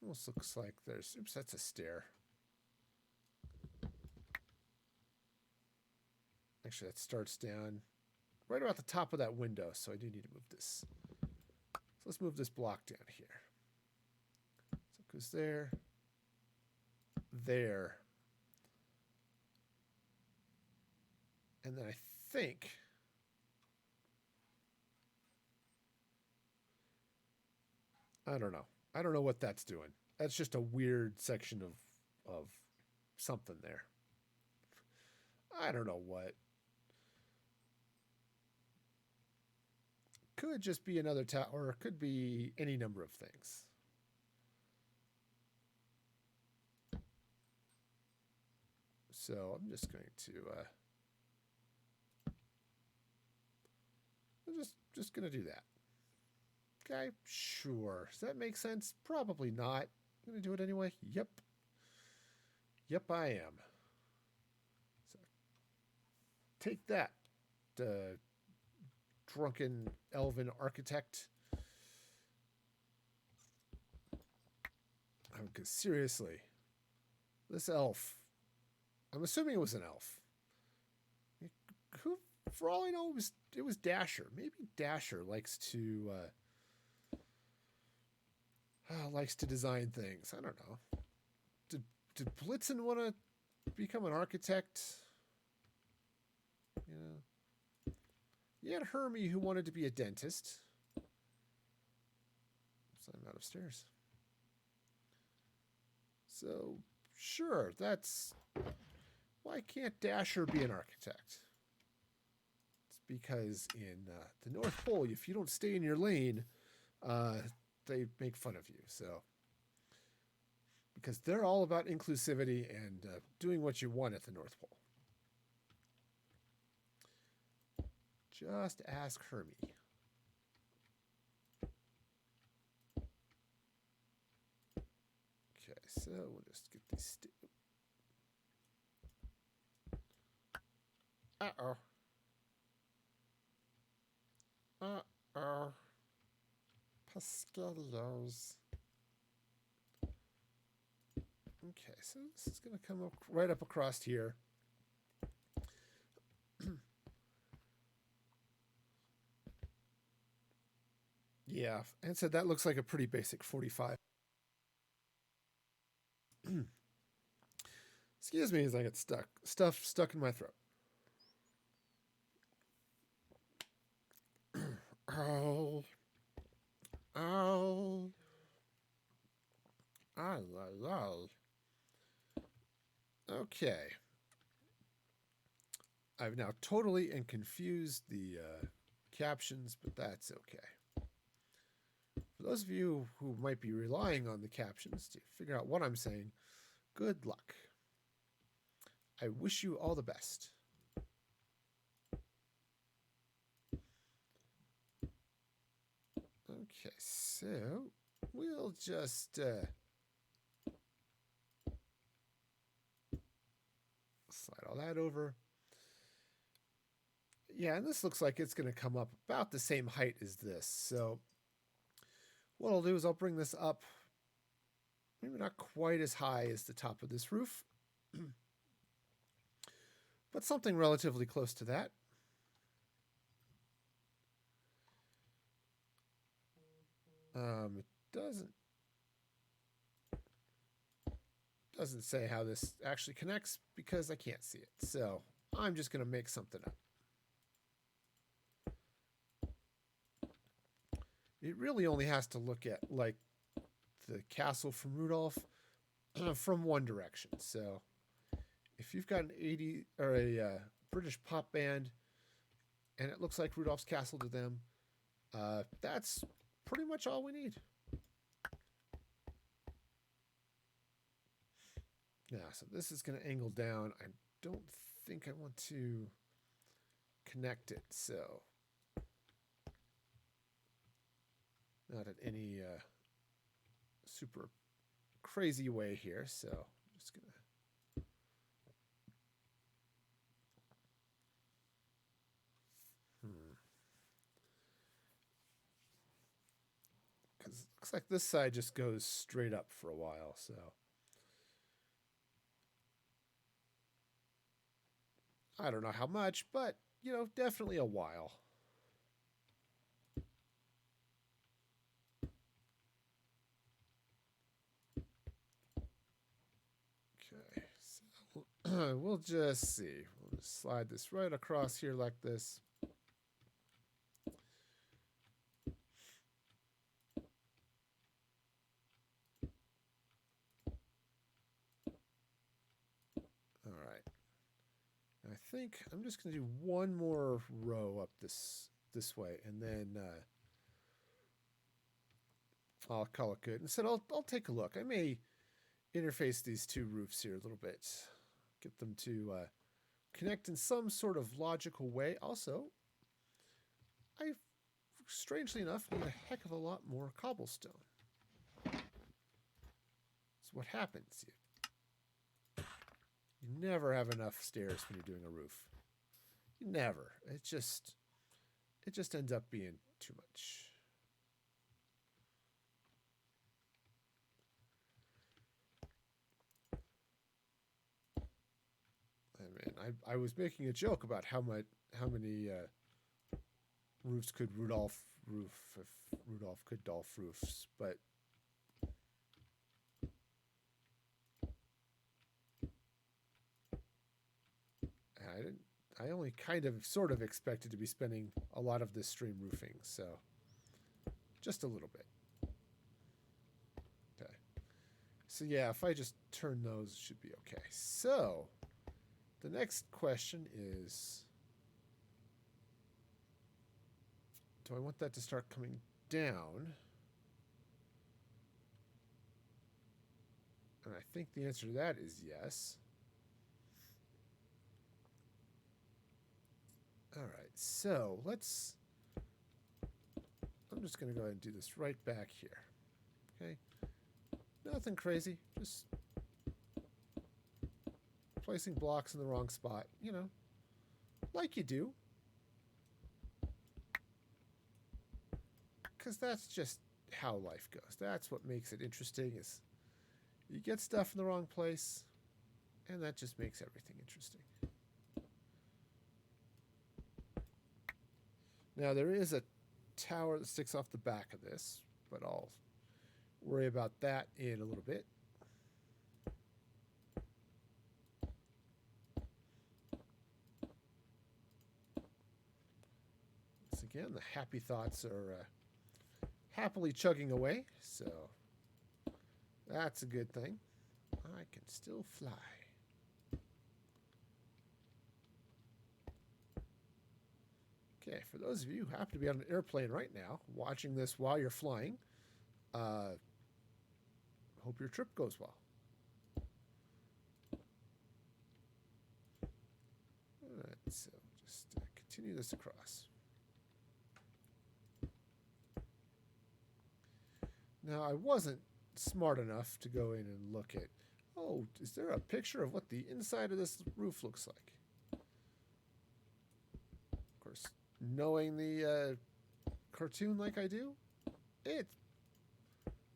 Almost looks like there's, oops, that's a stair. Actually, that starts down right about the top of that window, so I do need to move this. So let's move this block down here. So it goes there, there. And then I think I don't know. I don't know what that's doing. That's just a weird section of something there. I don't know what. Could just be another tower, or it could be any number of things. So I'm just going to I'm just going to do that. Okay, sure. Does that make sense? Probably not. I'm going to do it anyway. Yep. Yep, I am. take that, drunken elven architect. Because seriously, this elf, I'm assuming it was an elf. Who, for all I know, it was Dasher. Maybe Dasher likes to design things. I don't know. Did Blitzen want to become an architect? You know, you had Hermie who wanted to be a dentist. So I'm out of stairs. So sure, that's why can't Dasher be an architect? It's because in the North Pole, if you don't stay in your lane, they make fun of you. So because they're all about inclusivity and doing what you want at the North Pole. Just ask Hermie. Okay, so we'll just get these. Uh-oh. Uh-oh. Pascalios. Okay, so this is going to come up right up across here. Yeah, and so that looks like a pretty basic 45. Excuse me as I get stuff stuck in my throat. Oh. Oh. Oh. Okay. I've now totally and confused the captions, but that's okay. For those of you who might be relying on the captions to figure out what I'm saying, good luck. I wish you all the best. Okay, so we'll just slide all that over. Yeah, and this looks like it's going to come up about the same height as this. So what I'll do is I'll bring this up, maybe not quite as high as the top of this roof, but something relatively close to that. It doesn't say how this actually connects because I can't see it. So I'm just going to make something up. It really only has to look at like the castle from Rudolph from one direction. So if you've got an 80 or a British pop band and it looks like Rudolph's castle to them, that's pretty much all we need. Yeah, so this is going to angle down. I don't think I want to connect it, so not in any super crazy way here. So I'm just going to because it looks like this side just goes straight up for a while, so I don't know how much, but you know, definitely a while. Okay, so we'll just see. We'll just slide this right across here like this. All right. I think I'm just going to do one more row up this way, and then I'll call it good. Instead, I'll take a look. I may interface these two roofs here a little bit, get them to connect in some sort of logical way. Also, I, strangely enough, need a heck of a lot more cobblestone. That's what happens. You never have enough stairs when you're doing a roof. Never. It just ends up being too much. I mean, I was making a joke about how many roofs could Rudolph roof if Rudolph could Dolph roofs, but I didn't. I only kind of sort of expected to be spending a lot of this stream roofing, so just a little bit. Okay. So yeah, if I just turn those, it should be okay. So the next question is, do I want that to start coming down? And I think the answer to that is yes. All right, so let's. I'm just going to go ahead and do this right back here. Okay. Nothing crazy, just placing blocks in the wrong spot, you know, like you do. Because that's just how life goes. That's what makes it interesting is you get stuff in the wrong place, and that just makes everything interesting. Now, there is a tower that sticks off the back of this, but I'll worry about that in a little bit. Once again, the happy thoughts are happily chugging away, so that's a good thing. I can still fly. Okay, for those of you who happen to be on an airplane right now, watching this while you're flying, hope your trip goes well. All right, so just continue this across. Now, I wasn't smart enough to go in and look at, oh, is there a picture of what the inside of this roof looks like? Of course, knowing the cartoon like I do, it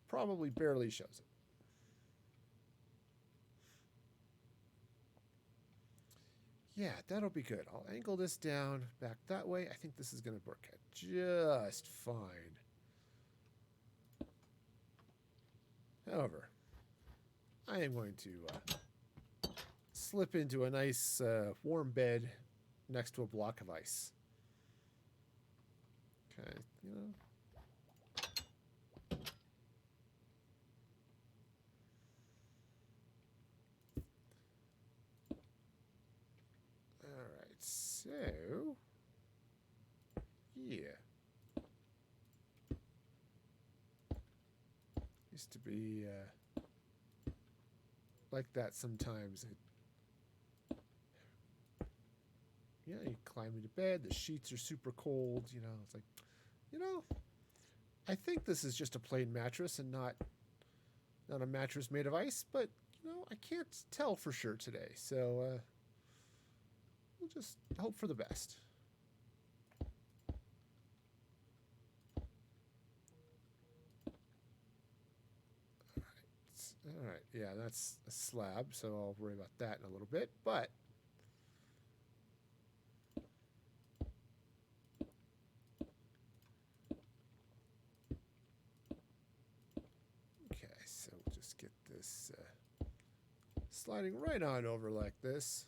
probably barely shows it. Yeah, that'll be good. I'll angle this down back that way. I think this is going to work out just fine. However, I am going to slip into a nice warm bed next to a block of ice. Okay, you know. All right, so yeah. Used to be like that sometimes. Yeah, you climb into bed, the sheets are super cold, you know, it's like, you know, I think this is just a plain mattress and not a mattress made of ice, but you know, I can't tell for sure today. So we'll just hope for the best. All right, yeah, that's a slab, so I'll worry about that in a little bit, but okay, so we'll just get this sliding right on over like this.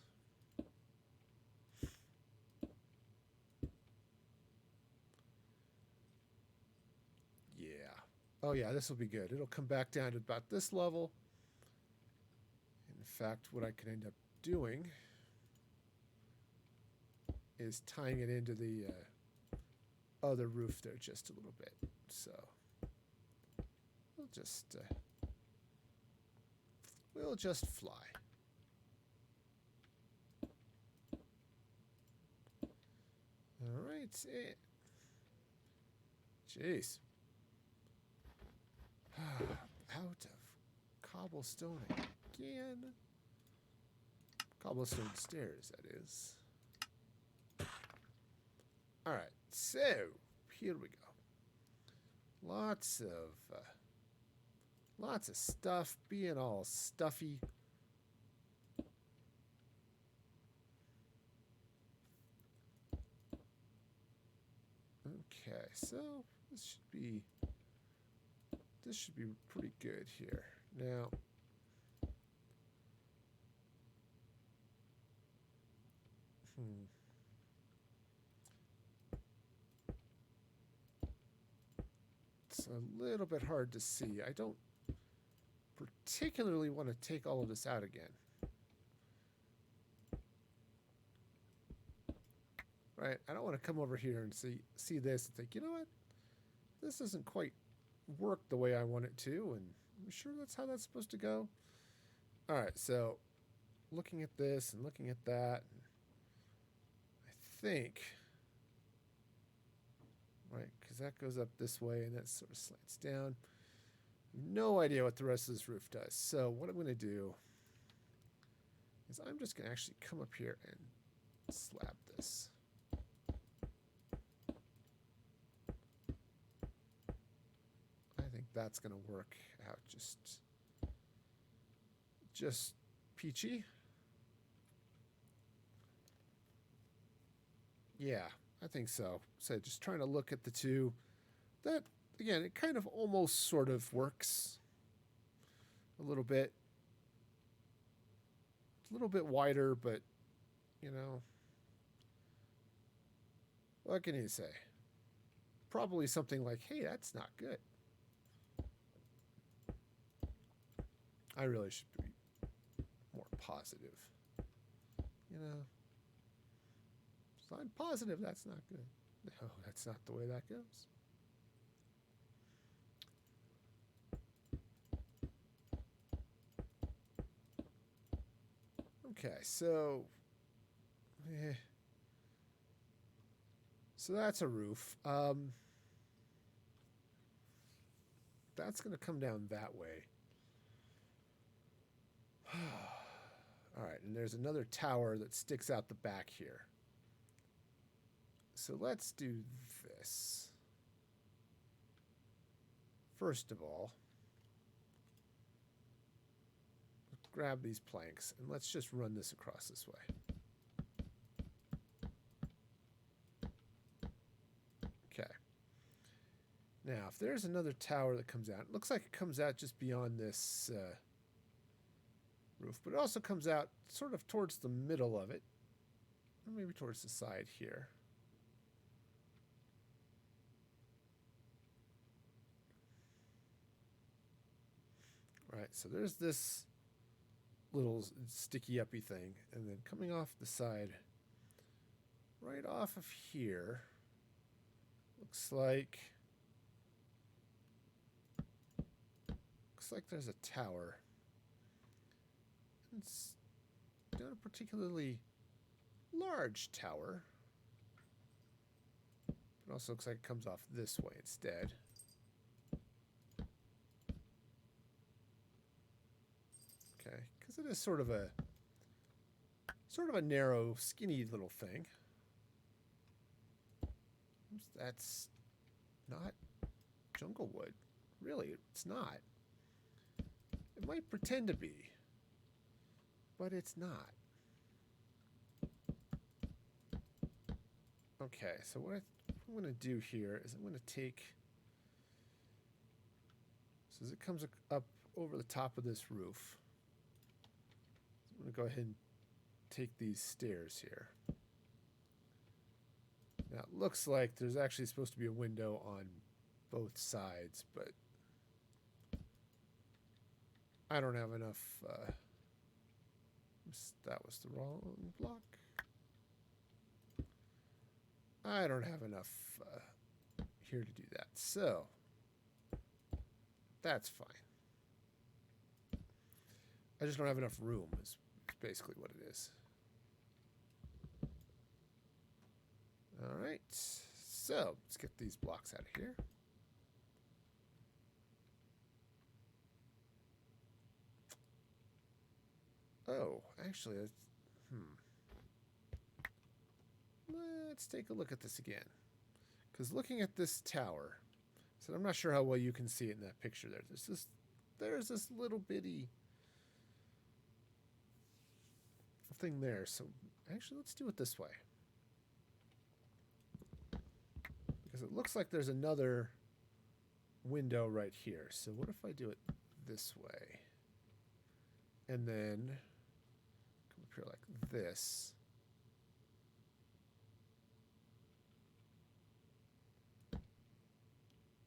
Yeah. Oh yeah, this will be good. It'll come back down to about this level. In fact, what I can end up doing is tying it into the other roof there just a little bit. So we'll just fly. All right. Jeez. Out of cobblestone again. Cobblestone stairs, that is. All right, so here we go. Lots of stuff being all stuffy. Okay, so this should be pretty good here. Now, it's a little bit hard to see. I don't particularly want to take all of this out again. Right? I don't want to come over here and see this and think, you know what? This doesn't quite work the way I want it to, and I'm sure that's how that's supposed to go. All right, so looking at this and looking at that, I think, right, because that goes up this way and that sort of slants down. No idea what the rest of this roof does. So what I'm going to do is I'm just going to actually come up here and slab this. I think that's going to work out just peachy. Yeah, I think so. So just trying to look at the two. That, again, it kind of almost sort of works a little bit. It's a little bit wider, but, you know, what can you say? Probably something like, hey, that's not good. I really should be more positive. You know, sign positive, that's not good. No, that's not the way that goes. Okay, so that's a roof. That's going to come down that way. All right, and there's another tower that sticks out the back here. So let's do this. First of all, let's grab these planks and let's just run this across this way. Okay. Now, if there's another tower that comes out, it looks like it comes out just beyond this roof, but it also comes out sort of towards the middle of it, or maybe towards the side here. Right, so there's this little sticky uppy thing, and then coming off the side, right off of here, looks like there's a tower. It's not a particularly large tower. It also looks like it comes off this way instead. Okay, because it is sort of a narrow, skinny little thing. That's not jungle wood. Really, it's not. It might pretend to be, but it's not. Okay, so what I'm going to do here is I'm going to take, so as it comes up over the top of this roof, I'm going to go ahead and take these stairs here. Now it looks like there's actually supposed to be a window on both sides, but I don't have enough. That was the wrong block. I don't have enough here to do that, so that's fine. I just don't have enough room is basically what it is. All right, so let's get these blocks out of here. Oh, actually, let's take a look at this again. Because looking at this tower, so I'm not sure how well you can see it in that picture there. There's this little bitty thing there. So actually, let's do it this way. Because it looks like there's another window right here. So what if I do it this way? And then come up here like this.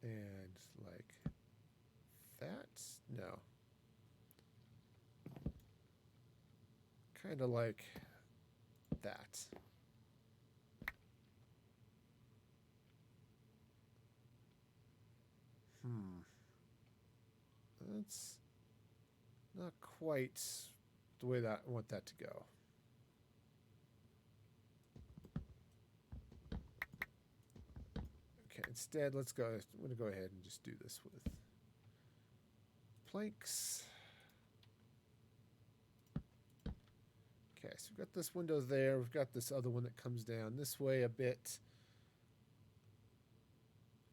And like that? No. Kind of like that. That's not quite the way that I want that to go. Okay, instead, let's go. I'm going to go ahead and just do this with planks. Okay, so we've got this window there. We've got this other one that comes down this way a bit.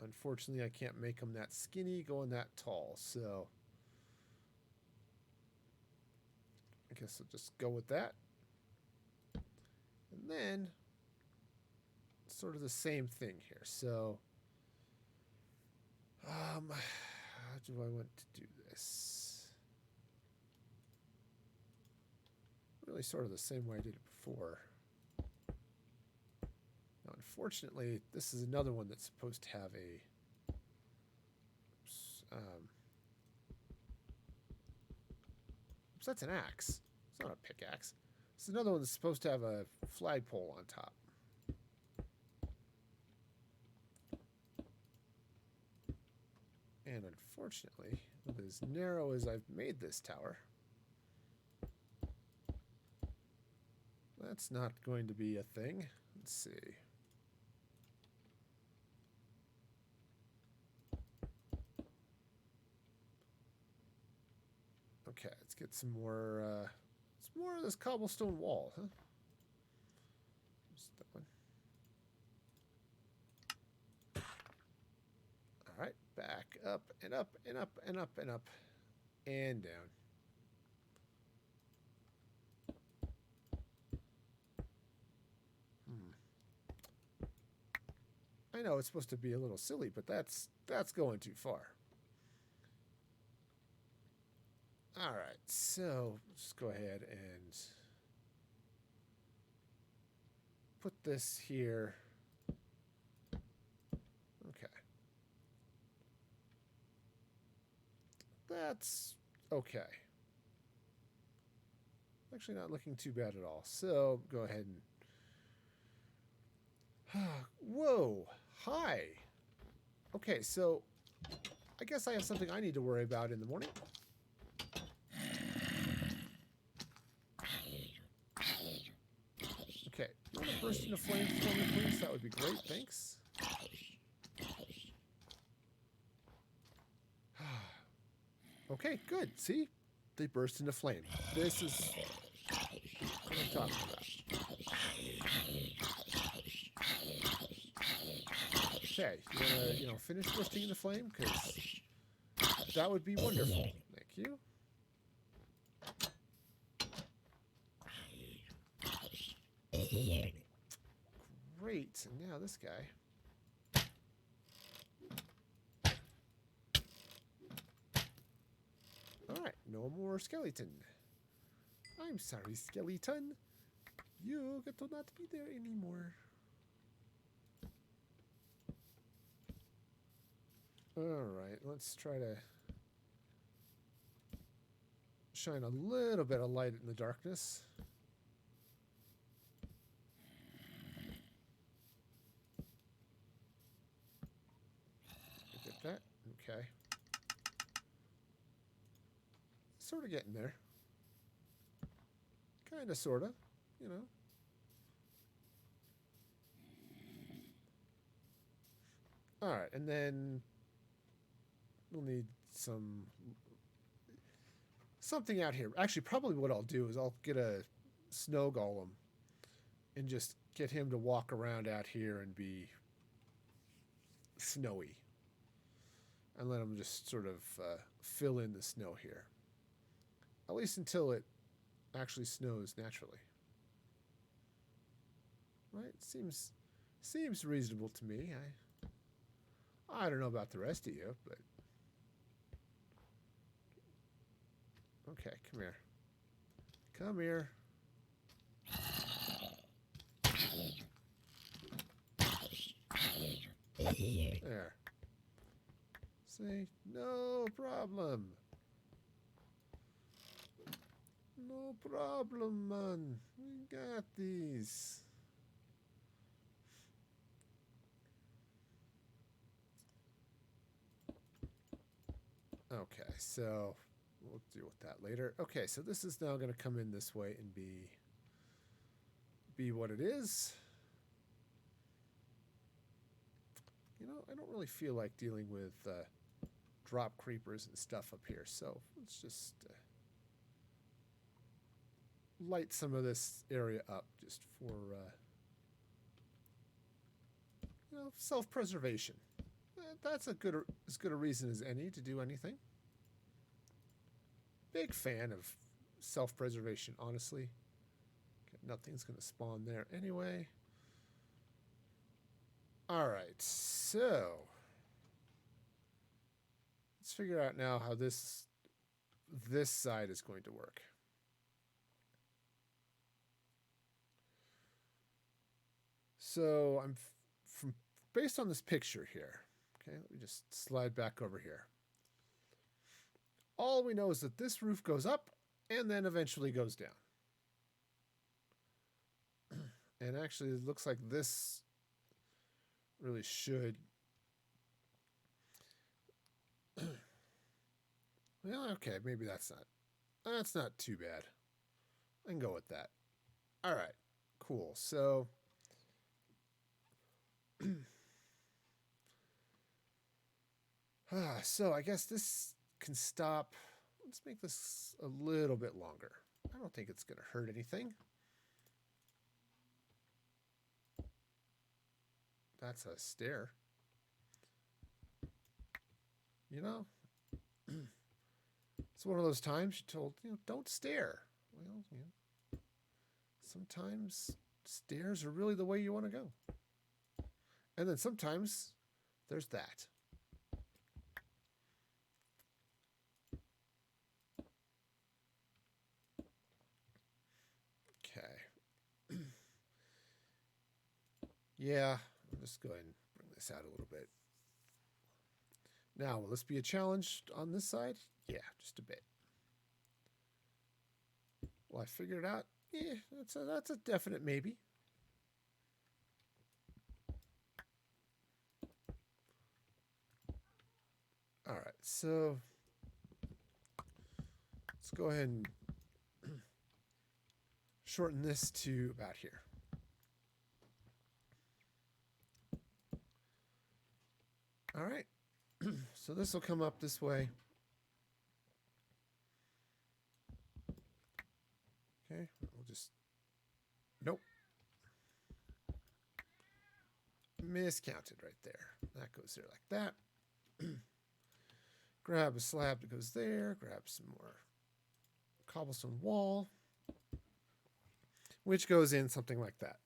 Unfortunately, I can't make them that skinny going that tall, so I guess I'll just go with that. And then sort of the same thing here. So how do I want to do this? Really sort of the same way I did it before. Now, unfortunately, this is another one that's supposed to have a oops, that's an axe. It's not a pickaxe. This is another one that's supposed to have a flagpole on top. And unfortunately, with as narrow as I've made this tower, that's not going to be a thing. Let's see. Okay, let's get some more. It's more of this cobblestone wall, huh? Just that one. All right, back up and up and up and up and up and down. I know it's supposed to be a little silly, but that's going too far. All right, so let's go ahead and put this here. Okay. That's okay. Actually not looking too bad at all. So go ahead and whoa, hi. Okay, so I guess I have something I need to worry about in the morning. Okay, you want to burst into flames for me, please? That would be great, thanks. Okay, good. See? They burst into flame. This is what I'm talking about. Okay, you want to finish bursting into flame? Because that would be wonderful. Thank you. Great. And now this guy. Alright, no more skeleton. I'm sorry, skeleton. You get to not be there anymore. Alright, let's try to shine a little bit of light in the darkness. Get that? Okay. Sort of getting there. Kind of, sort of, you know. Alright, and then we'll need something out here. Actually, probably what I'll do is I'll get a snow golem and just get him to walk around out here and be snowy. And let him just sort of fill in the snow here. At least until it actually snows naturally. Right? Seems reasonable to me. I don't know about the rest of you, but okay, come here. Come here. There. See? No problem. No problem, man. We got these. Okay, so we'll deal with that later. Okay, so this is now going to come in this way and be what it is. You know, I don't really feel like dealing with drop creepers and stuff up here, so let's just light some of this area up just for you know, self-preservation. That's as good a reason as any to do anything. Big fan of self-preservation, honestly. Nothing's going to spawn there anyway. All right, so let's figure out now how this side is going to work. So I'm based on this picture here. Okay, let me just slide back over here. All we know is that this roof goes up and then eventually goes down. And actually, it looks like this really should. Well, okay, maybe that's not too bad. I can go with that. All right, cool. So so I guess this can stop. Let's make this a little bit longer. I don't think it's going to hurt anything. That's a stair. You know, it's one of those times you're told, you know, don't stare. Well, you know, sometimes stairs are really the way you want to go. And then sometimes there's that. Okay. Yeah, I'll just go ahead and bring this out a little bit. Now, will this be a challenge on this side? Yeah, just a bit. Will I figure it out? Yeah, that's a definite maybe. All right, so let's go ahead and shorten this to about here. All right, so this will come up this way. Okay, we'll just, nope. Miscounted right there. That goes there like that. Grab a slab that goes there, grab some more cobblestone wall, which goes in something like that.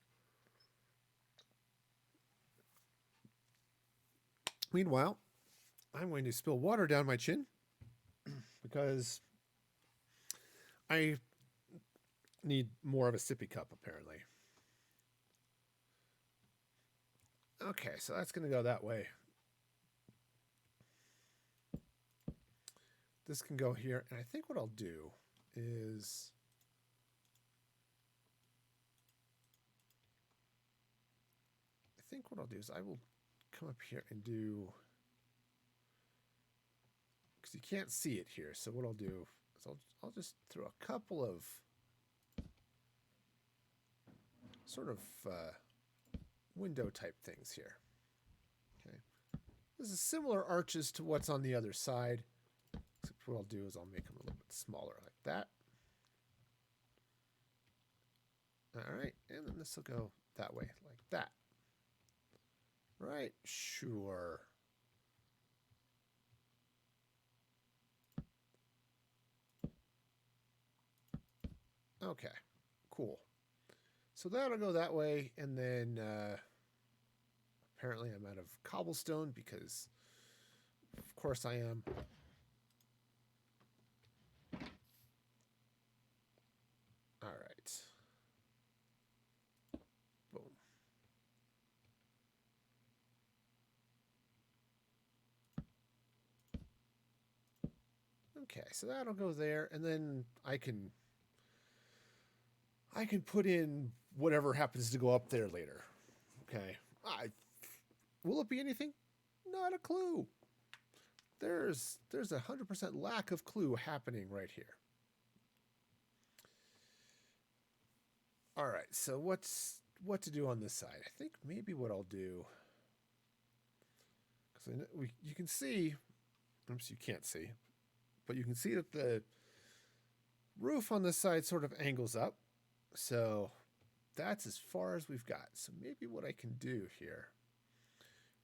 Meanwhile, I'm going to spill water down my chin because I need more of a sippy cup, apparently. Okay, so that's going to go that way. This can go here, and I think what I'll do is I will come up here and do, because you can't see it here, so what I'll do is I'll just throw a couple of sort of window type things here. Okay, this is similar arches to what's on the other side, except what I'll do is I'll make them a little bit smaller like that. All right, and And this will go that way, like that. Right? Sure. Okay, cool. So that'll go that way, and then apparently I'm out of cobblestone because, of course, I am. All right. Boom. Okay, so that'll go there, and then I can put in whatever happens to go up there later. Okay. Will it be anything? Not a clue. There's 100% lack of clue happening right here. All right, so what to do on this side? I think maybe what I'll do, because you can see, oops, you can't see, but you can see that the roof on this side sort of angles up. So that's as far as we've got. So maybe what I can do here,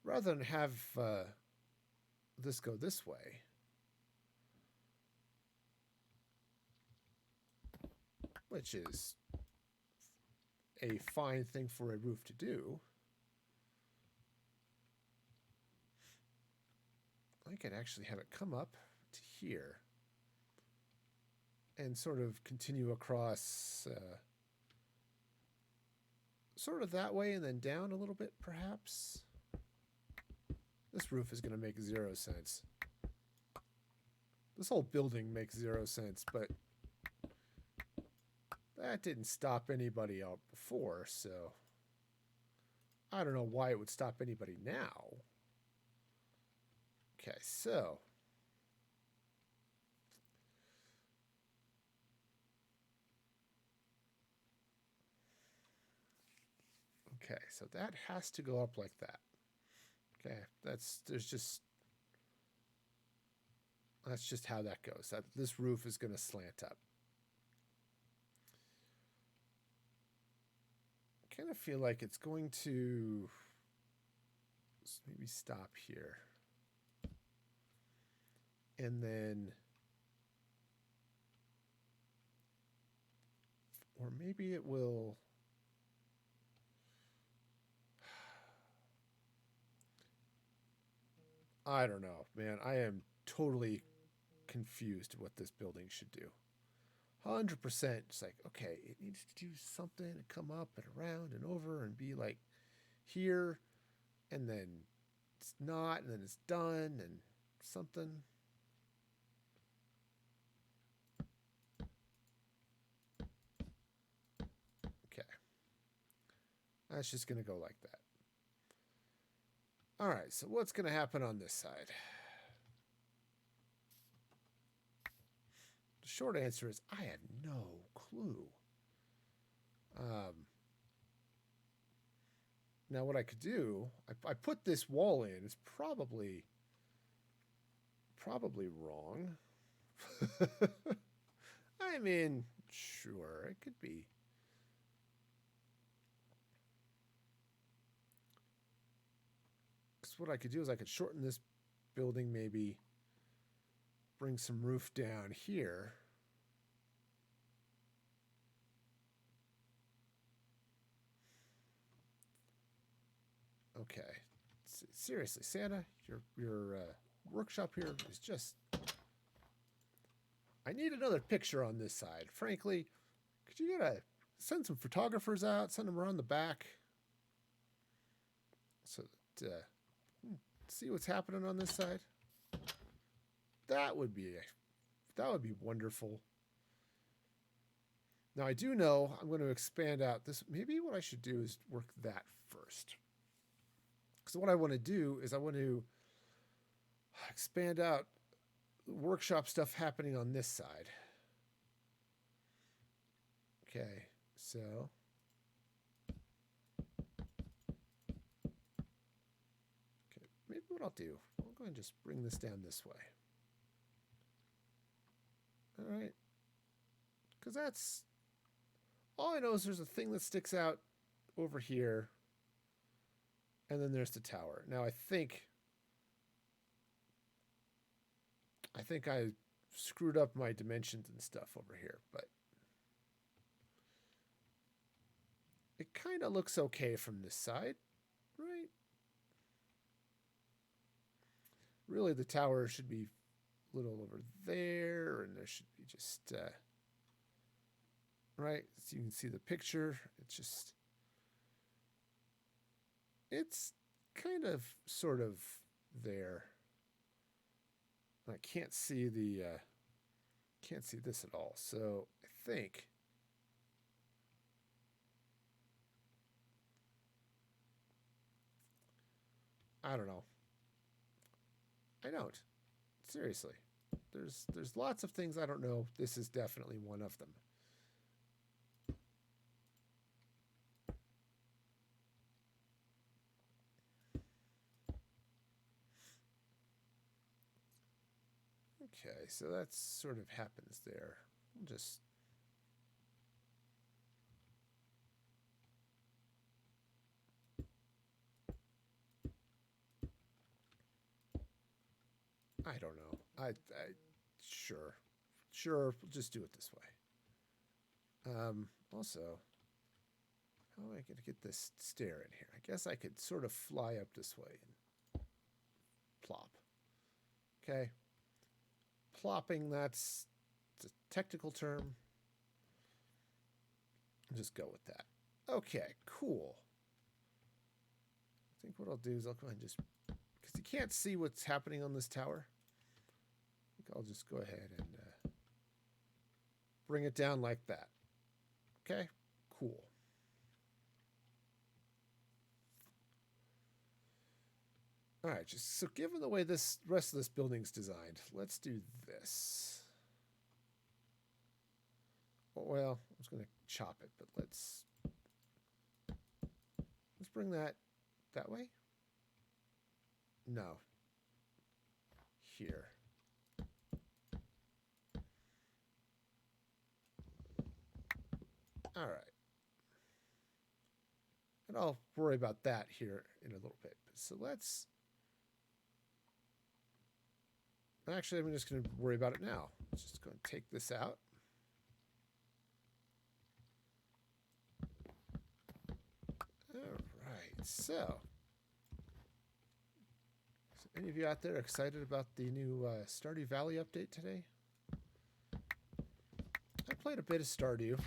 rather than have this go this way, which is a fine thing for a roof to do, I could actually have it come up to here and sort of continue across sort of that way and then down a little bit, perhaps. This roof is going to make 0 sense. This whole building makes 0 sense, but that didn't stop anybody out before, so I don't know why it would stop anybody now. Okay, so that has to go up like that. Okay, that's just how that goes. This roof is going to slant up. I kind of feel like it's going to maybe stop here. And then, or maybe it will, I don't know, man. I am totally confused what this building should do. 100%. It's like, okay, it needs to do something and come up and around and over and be like here, and then it's not, and then it's done, and something. Okay. That's just going to go like that. All right, so what's going to happen on this side? The short answer is I have no clue. Now, what I could do, I put this wall in. It's probably wrong. I mean, sure, it could be. Because what I could do is I could shorten this building, maybe bring some roof down here. Okay. Seriously, Santa, your workshop here is just... I need another picture on this side. Frankly, could you send some photographers out, send them around the back, so that see what's happening on this side? That would be wonderful. Now, I do know I'm going to expand out this. Maybe what I should do is work that first. So what I want to do is I want to expand out workshop stuff happening on this side. Okay, so maybe what I'll do, I'll go and just bring this down this way. All right, because that's all I know is there's a thing that sticks out over here, and then there's the tower. Now I think I screwed up my dimensions and stuff over here, but it kind of looks okay from this side, right? Really, the tower should be a little over there, and there should be just right. So you can see the picture. It's kind of sort of there. I can't see this at all. So I think I don't know. I don't. Seriously. There's lots of things I don't know. This is definitely one of them. Okay, so that sort of happens there. We'll just I don't know. Sure. Sure, we'll just do it this way. Also, how am I going to get this stair in here? I guess I could sort of fly up this way and plop. Okay. Plopping, that's a technical term. I'll just go with that. Okay, cool. I think what I'll do is I'll go ahead and just, because you can't see what's happening on this tower, I think I'll just go ahead and bring it down like that. Okay, cool. All right, just so given the way this rest of this building's designed, let's do this. Well, I was going to chop it, but let's bring that way. No. Here. All right. And I'll worry about that here in a little bit. So let's... Actually, I'm just going to worry about it now. Just going to take this out. All right. So, any of you out there excited about the new Stardew Valley update today? I played a bit of Stardew.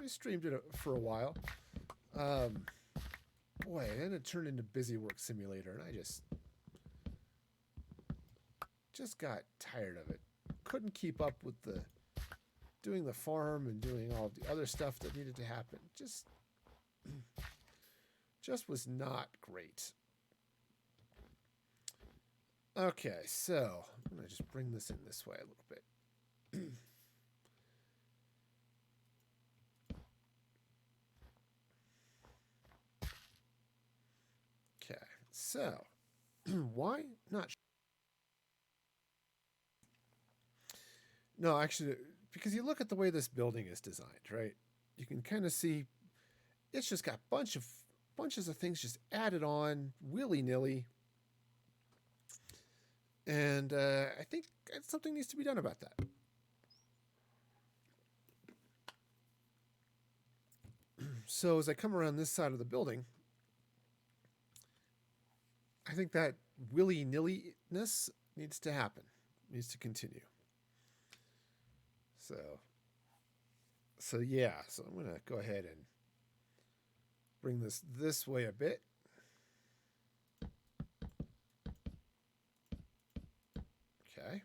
I streamed it for a while. Boy, then it turned into Busy Work Simulator, and I just got tired of it. Couldn't keep up with doing the farm and doing all the other stuff that needed to happen. Just was not great. Okay, so I'm going to just bring this in this way a little bit. Okay, so why not? No, actually, because you look at the way this building is designed, right? You can kind of see it's just got bunches of things just added on willy-nilly. And I think something needs to be done about that. So as I come around this side of the building, I think that willy-nilly-ness needs to happen, needs to continue. So yeah, so I'm going to go ahead and bring this way a bit. Okay.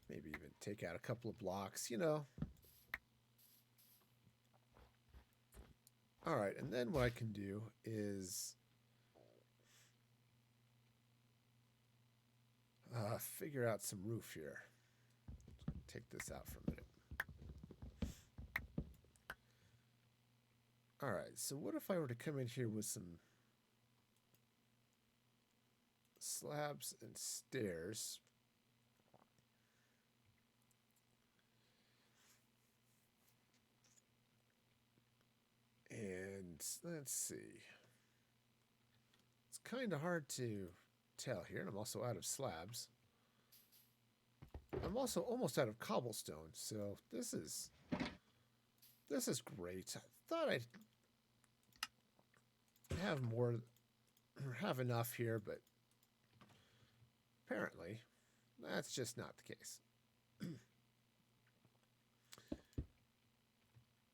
Maybe even take out a couple of blocks, you know. All right, and then what I can do is figure out some roof here. Take this out for a minute. All right, so what if I were to come in here with some slabs and stairs? And let's see. It's kind of hard to tell here, and I'm also out of slabs. I'm also almost out of cobblestone, so this is great. I thought I'd have more, or have enough here, but apparently that's just not the case.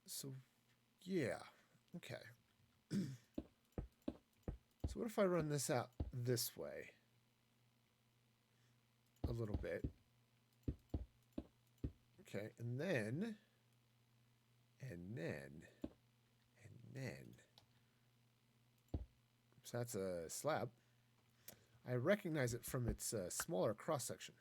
So, yeah, okay. So what if I run this out this way a little bit? Okay, and then, so that's a slab. I recognize it from its smaller cross section.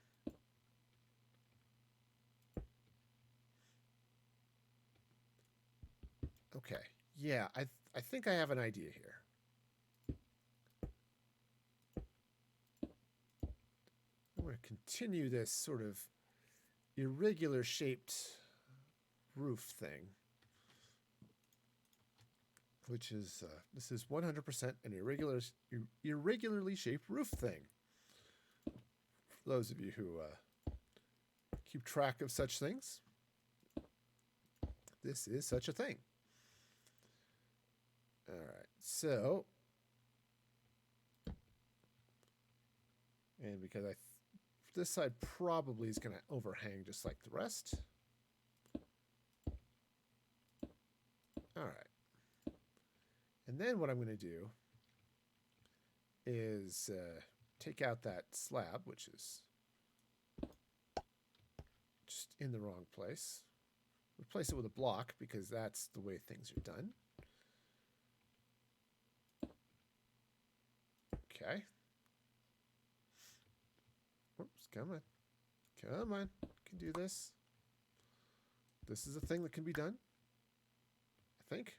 Okay, yeah, I think I have an idea here. I'm going to continue this sort of irregular shaped roof thing, which is this is 100% an irregularly shaped roof thing. For those of you who keep track of such things, this is such a thing. All right, so, and because this side probably is going to overhang just like the rest. All right. And then what I'm going to do is take out that slab, which is just in the wrong place. Replace it with a block because that's the way things are done. Okay. Oops, come on. Come on. Can do this. This is a thing that can be done. I think.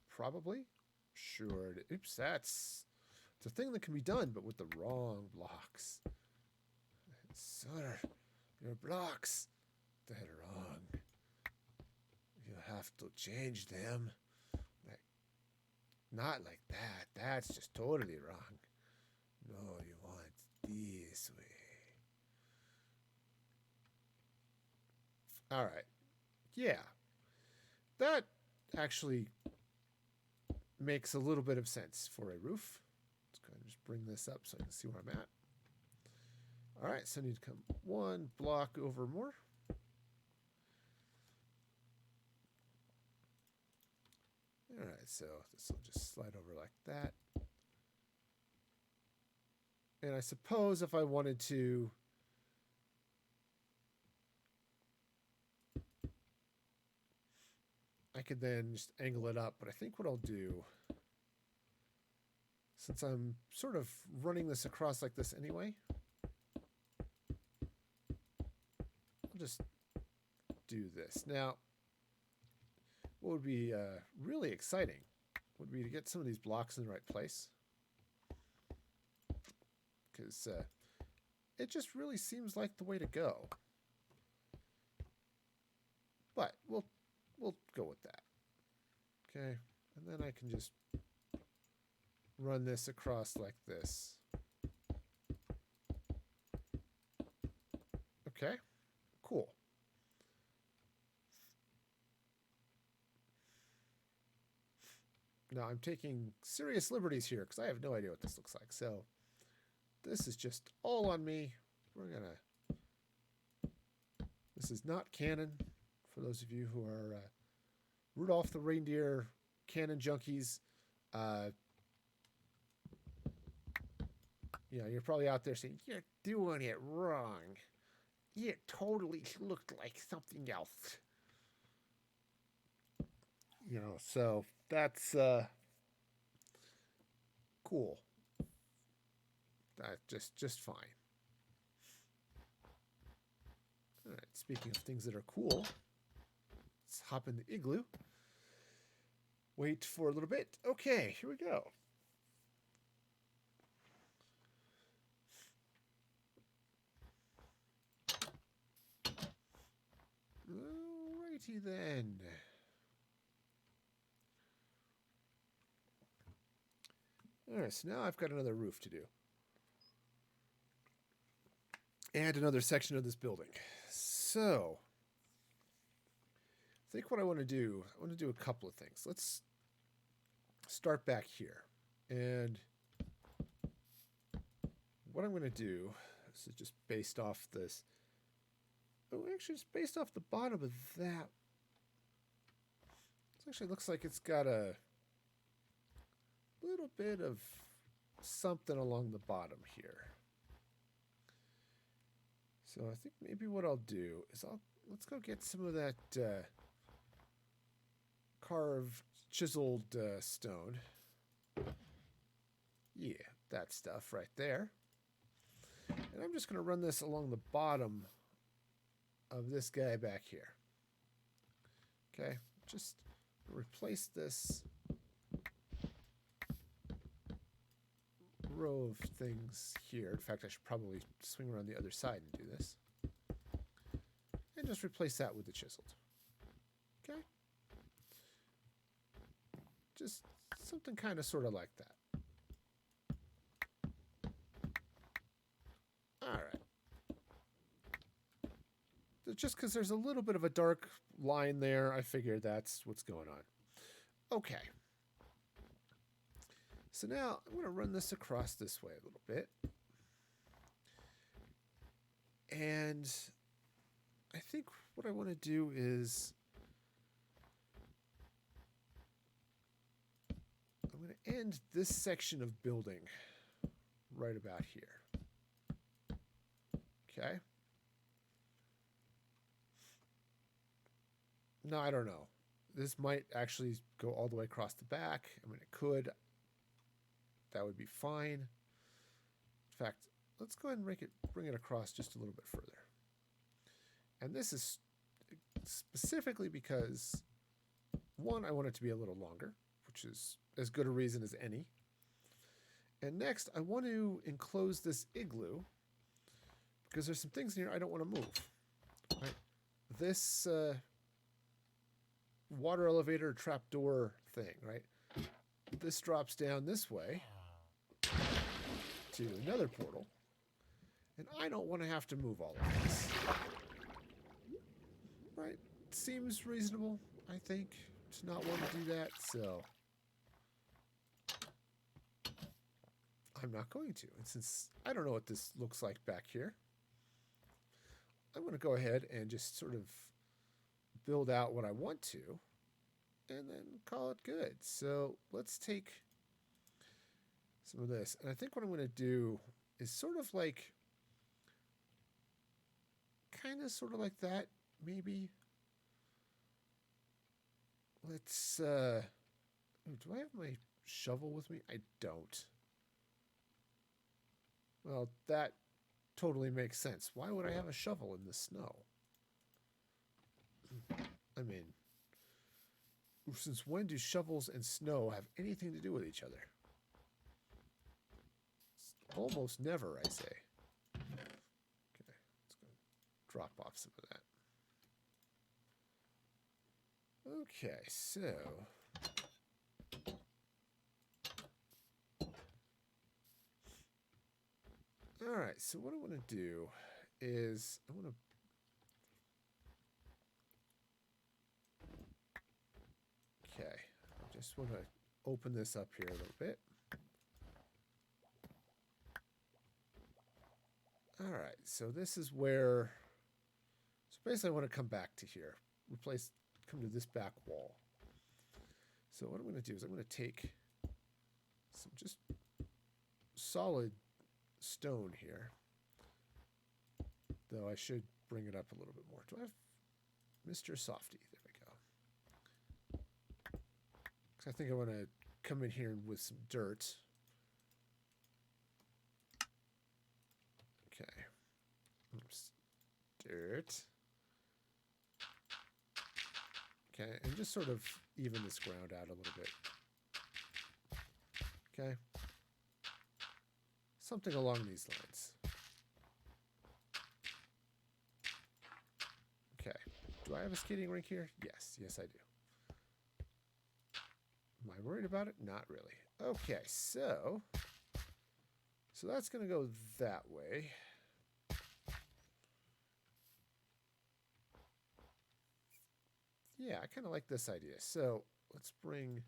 Probably. Sure. Oops, it's a thing that can be done, but with the wrong blocks. Sir, your blocks, they're wrong. You have to change them. Not like that. That's just totally wrong. No, you want this way. All right. Yeah. That actually makes a little bit of sense for a roof. Let's go ahead and just bring this up so I can see where I'm at. All right, so I need to come one block over more. All right, so this will just slide over like that. And I suppose if I wanted to I could then just angle it up, but I think what I'll do, since I'm sort of running this across like this anyway, I'll just do this. Now, what would be really exciting would be to get some of these blocks in the right place, because it just really seems like the way to go. But we'll go with that. Okay, and then I can just run this across like this. Okay, cool. Now I'm taking serious liberties here because I have no idea what this looks like. So this is just all on me. This is not canon. For those of you who are Rudolph the Reindeer canon junkies, you're probably out there saying, you're doing it wrong. It totally looked like something else. So that's cool. That's just fine. All right, speaking of things that are cool, let's hop in the igloo. Wait for a little bit. Okay, here we go. Alrighty then. All right, so now I've got another roof to do. And another section of this building. So, I think what I want to do a couple of things. Let's start back here. And what I'm going to do, this is just based off this. Oh, actually, it's based off the bottom of that. It actually looks like it's got a little bit of something along the bottom here. So I think maybe what I'll do is let's go get some of that carved, chiseled stone. Yeah, that stuff right there. And I'm just going to run this along the bottom of this guy back here. Okay, just replace this row of things here. In fact, I should probably swing around the other side and do this. And just replace that with the chiseled. Okay? Just something kind of sort of like that. Alright. Just because there's a little bit of a dark line there, I figured that's what's going on. Okay. So now I'm going to run this across this way a little bit. And I think what I want to do is I'm going to end this section of building right about here. Okay. No, I don't know. This might actually go all the way across the back. I mean, it could. That would be fine. In fact, let's go ahead and bring it across just a little bit further. And this is specifically because, one, I want it to be a little longer, which is as good a reason as any. And next, I want to enclose this igloo because there's some things in here I don't want to move. Right? This water elevator trapdoor thing, right? This drops down this way to another portal, and I don't want to have to move all of this. Right? Seems reasonable, I think, to not want to do that, so I'm not going to. And since I don't know what this looks like back here, I'm going to go ahead and just sort of build out what I want to and then call it good. So let's take some of this. And I think what I'm going to do is sort of like, kind of sort of like that, maybe. Let's, do I have my shovel with me? I don't. Well, that totally makes sense. Why would I have a shovel in the snow? I mean, since when do shovels and snow have anything to do with each other? Almost never, I say. Okay, let's go drop off some of that. Okay, so all right, so what I want to do is I want to okay, I just want to open this up here a little bit. All right, so this is where, so basically I want to come back to here, come to this back wall. So what I'm going to do is I'm going to take some just solid stone here, though I should bring it up a little bit more. Do I have Mr. Softy? There we go. Because I think I want to come in here with some dirt. Okay. Oops. Dirt. Okay, and just sort of even this ground out a little bit. Okay. Something along these lines. Okay. Do I have a skating rink here? Yes. Yes, I do. Am I worried about it? Not really. Okay, so that's going to go that way. Yeah, I kind of like this idea. So let's bring...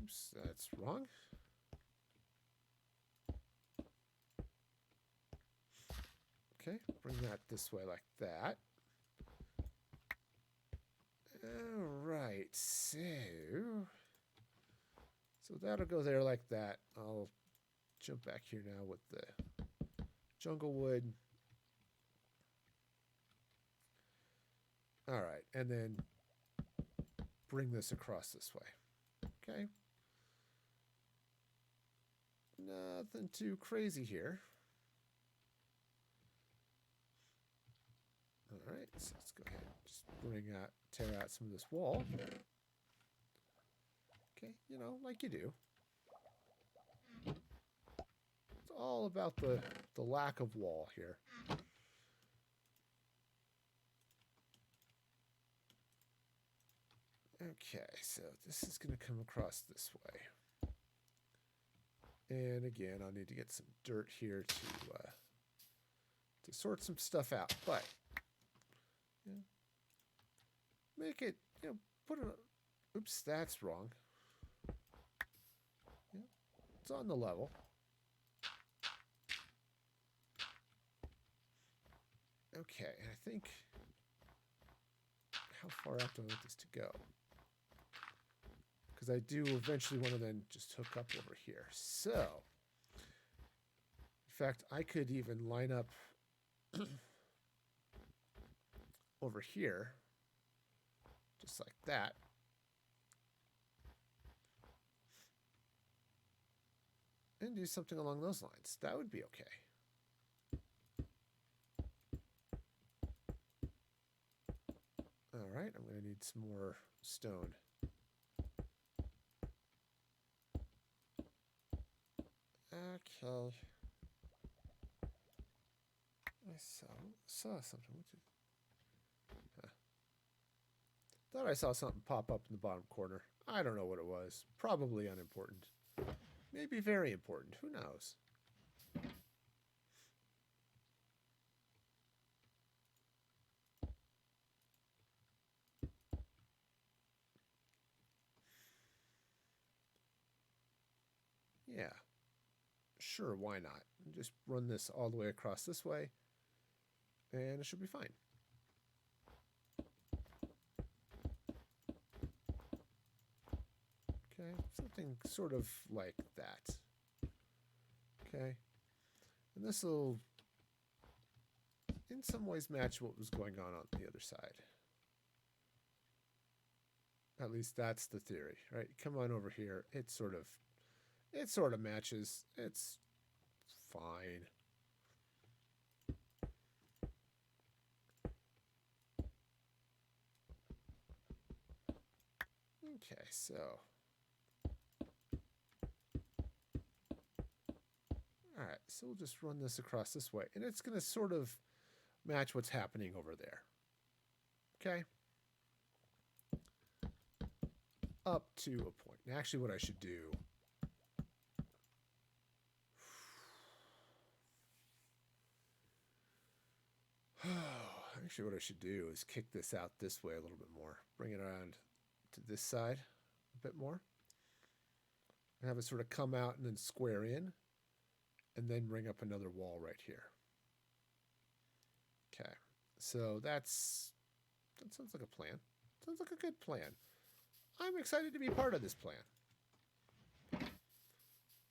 Oops, that's wrong. Okay, bring that this way like that. All right, so that'll go there like that. I'll jump back here now with the jungle wood. All right, and then bring this across this way. Okay. Nothing too crazy here. All right, so let's go ahead and just tear out some of this wall. Okay, you know, like you do. It's all about the lack of wall here. Okay, so this is going to come across this way. And again, I'll need to get some dirt here to sort some stuff out. But yeah, make it, you know, put it. Oops, that's wrong. Yeah, it's on the level. Okay, and I think, how far out do I want this to go? Because I do eventually want to then just hook up over here. So, in fact, I could even line up over here, just like that. And do something along those lines. That would be okay. All right, I'm going to need some more stone. Okay. I saw something. Thought I saw something pop up in the bottom corner. I don't know what it was. Probably unimportant. Maybe very important. Who knows? Yeah. Sure, why not? Just run this all the way across this way, and it should be fine. Okay, something sort of like that. Okay, and this will, in some ways, match what was going on the other side. At least that's the theory, right? Come on over here. It sort of matches. It's fine. Okay, so all right, so we'll just run this across this way, and it's going to sort of match what's happening over there. Okay? Up to a point. And actually, what I should do... Actually, what I should do is kick this out this way a little bit more. Bring it around to this side a bit more. And have it sort of come out and then square in. And then bring up another wall right here. Okay. So that sounds like a plan. Sounds like a good plan. I'm excited to be part of this plan. As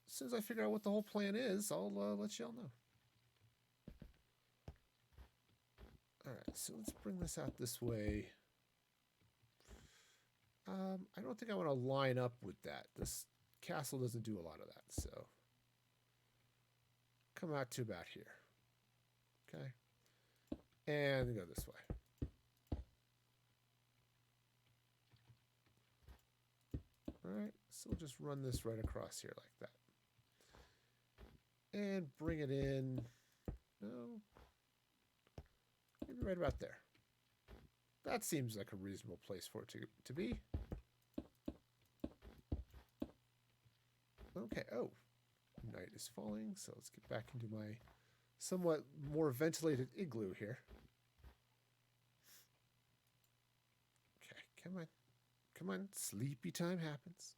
soon as I figure out what the whole plan is, I'll let y'all know. All right, so let's bring this out this way. I don't think I want to line up with that. This castle doesn't do a lot of that, so come out to about here. Okay, and go this way. All right, so we'll just run this right across here like that. And bring it in. No. Maybe right about there. That seems like a reasonable place for it to be. Okay, oh. Night is falling, so let's get back into my somewhat more ventilated igloo here. Okay, come on. Come on, sleepy time happens.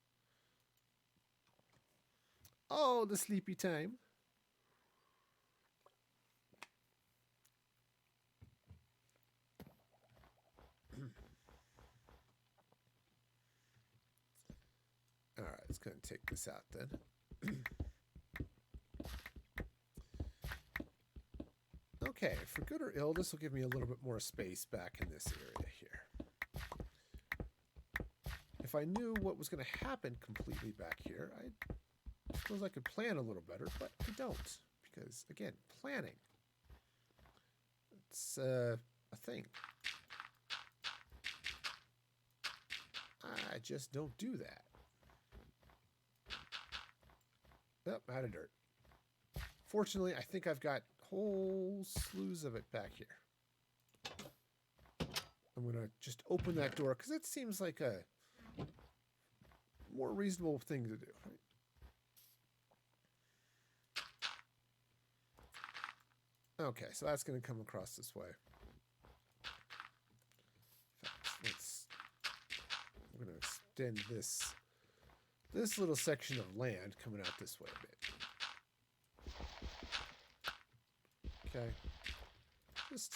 Oh, the sleepy time. All right, let's go ahead and take this out then. Okay, for good or ill, this will give me a little bit more space back in this area here. If I knew what was going to happen completely back here, I suppose I could plan a little better, but I don't. Because, again, planning. It's a thing. I just don't do that. Oh, out of dirt. Fortunately, I think I've got whole slews of it back here. I'm going to just open that door because it seems like a more reasonable thing to do. Right? Okay, so that's going to come across this way. I'm going to extend this little section of land coming out this way a bit. Okay, just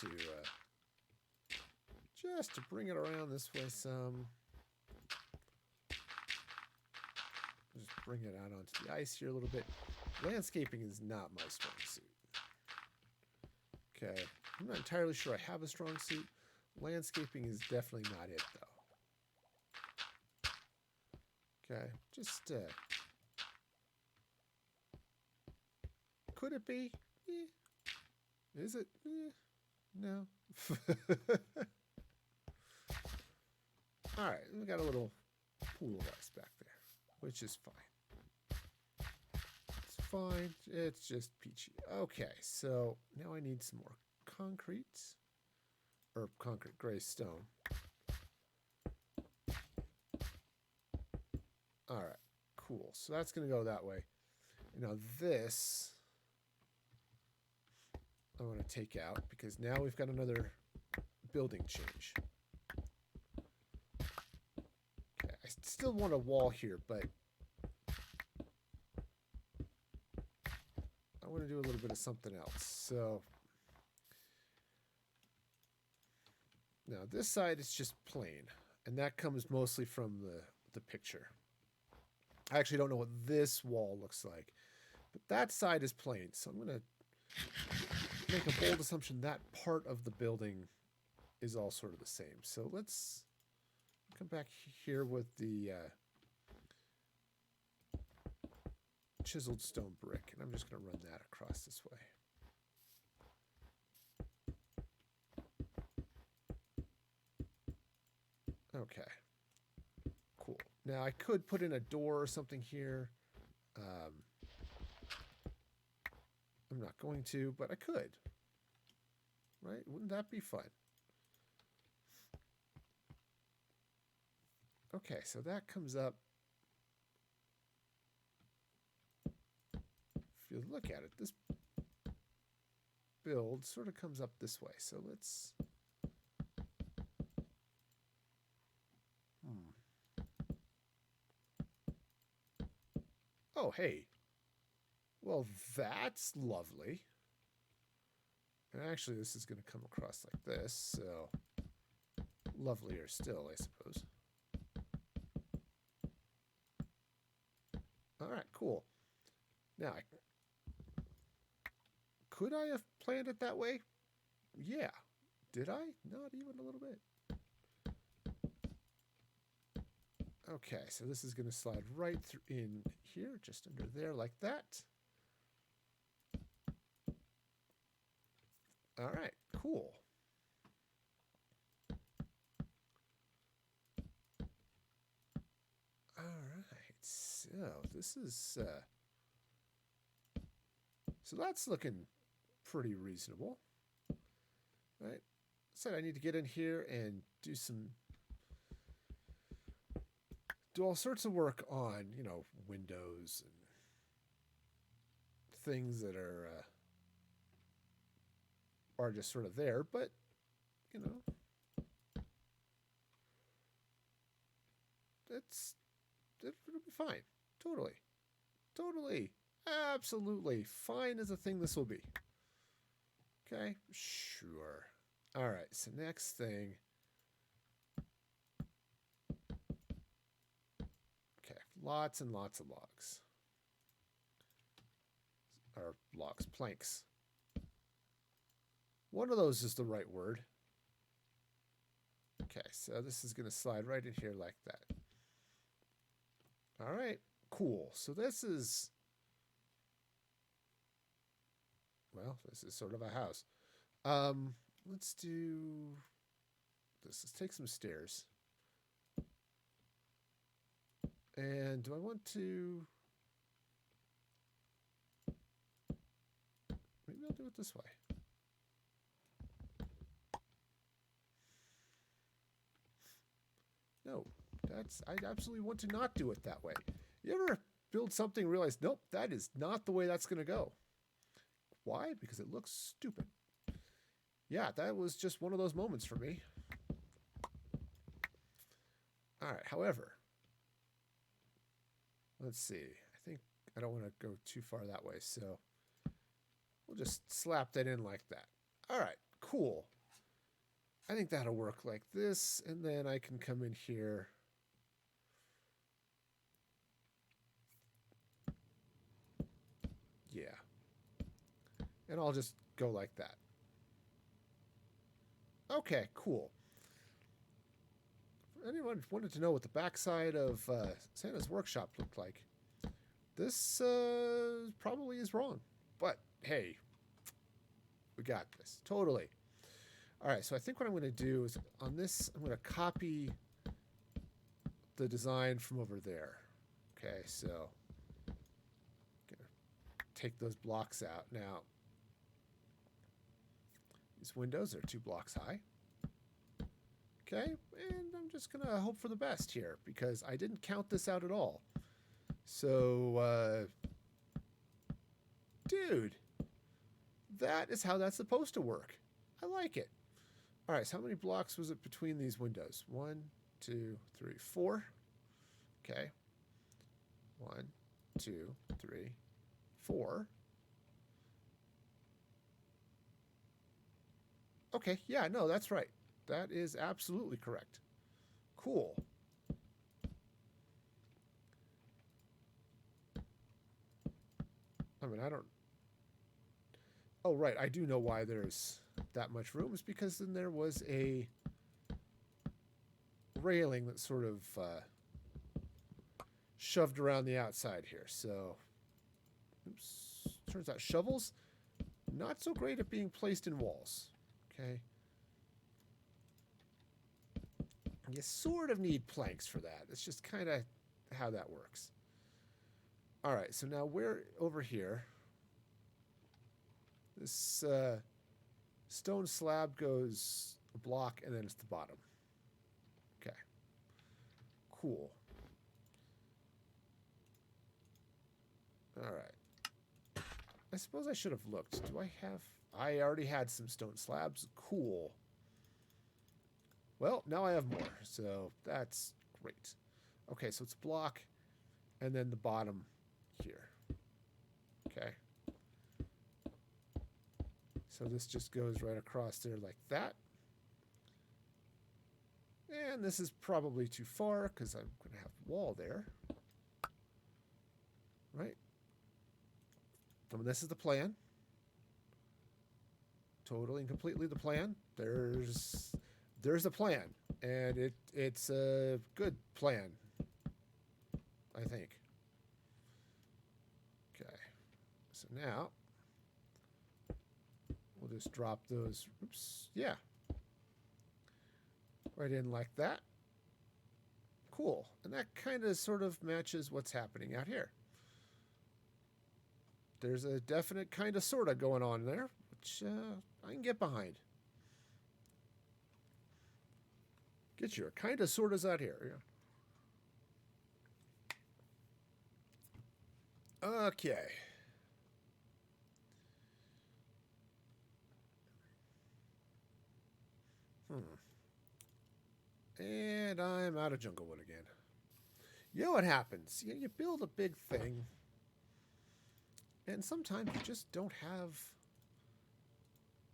to bring it around this way some. Just bring it out onto the ice here a little bit. Landscaping is not my strong suit. Okay, I'm not entirely sure I have a strong suit. Landscaping is definitely not it, though. Okay, just could it be? Is it? No. All right, we got a little pool of ice back there, which is fine. It's fine. It's just peachy. Okay, so now I need some more concrete, or concrete gray stone. All right, cool. So that's going to go that way. Now this I want to take out because now we've got another building change. Okay, I still want a wall here, but I want to do a little bit of something else. So now this side is just plain, and that comes mostly from the picture. I actually don't know what this wall looks like, but that side is plain. So I'm going to make a bold assumption that part of the building is all sort of the same. So let's come back here with the chiseled stone brick, and I'm just going to run that across this way. Okay. Cool. Now I could put in a door or something here. I'm not going to, but I could. Right? Wouldn't that be fun? Okay, so that comes up. If you look at it, this build sort of comes up this way. So let's... Oh, hey. Well, that's lovely. And actually, this is going to come across like this, so lovelier still, I suppose. All right, cool. Now, could I have planned it that way? Yeah. Did I? Not even a little bit. Okay, so this is going to slide right through in here, just under there like that. All right, cool. All right, so this is... so that's looking pretty reasonable, right? said I need to get in here and do all sorts of work on, windows and things that are just sort of there, but you know, it'll be fine. Totally. Totally. Absolutely. Fine as a thing this will be. Okay? Sure. Alright, so next thing. Okay, lots and lots of logs. Or logs, planks. One of those is the right word. Okay, so this is going to slide right in here like that. All right, cool. So this is, well, this is sort of a house. Let's do this. Let's take some stairs. And do I want to, maybe I'll do it this way. No, I absolutely want to not do it that way. You ever build something and realize, nope, that is not the way that's going to go. Why? Because it looks stupid. Yeah, that was just one of those moments for me. All right, however, let's see. I think I don't want to go too far that way, so we'll just slap that in like that. All right, cool. I think that'll work like this, and then I can come in here. Yeah. And I'll just go like that. Okay, cool. If anyone wanted to know what the backside of Santa's workshop looked like, this probably is wrong. But hey, we got this. Totally. All right, so I think what I'm going to do is on this, I'm going to copy the design from over there. Okay, so I'm going to take those blocks out. Now, these windows are 2 blocks high. Okay, and I'm just going to hope for the best here because I didn't count this out at all. So, dude, that is how that's supposed to work. I like it. All right, so how many blocks was it between these windows? 1, 2, 3, 4. Okay. 1, 2, 3, 4. Okay, yeah, no, that's right. That is absolutely correct. Cool. I mean, I don't... Oh, right, I do know why there's that much room. It's because then there was a railing that sort of shoved around the outside here. So, oops, turns out shovels, not so great at being placed in walls. Okay. You sort of need planks for that. It's just kind of how that works. All right, so now we're over here. This stone slab goes a block and then it's the bottom. Okay. Cool. All right. I suppose I should have looked. Do I have... I already had some stone slabs. Cool. Well, now I have more, so that's great. Okay, so it's block and then the bottom here. Okay. So this just goes right across there like that. And this is probably too far because I'm going to have a wall there. Right? I mean, this is the plan. Totally and completely the plan. There's a plan. And it's a good plan, I think. Okay. So now, we'll just drop those. Oops. Yeah. Right in like that. Cool. And that kind of sort of matches what's happening out here. There's a definite kind of sort of going on there, which I can get behind. Get your kind of sortas out here. Yeah. Okay. And I'm out of jungle wood again. You know what happens? You build a big thing, and sometimes you just don't have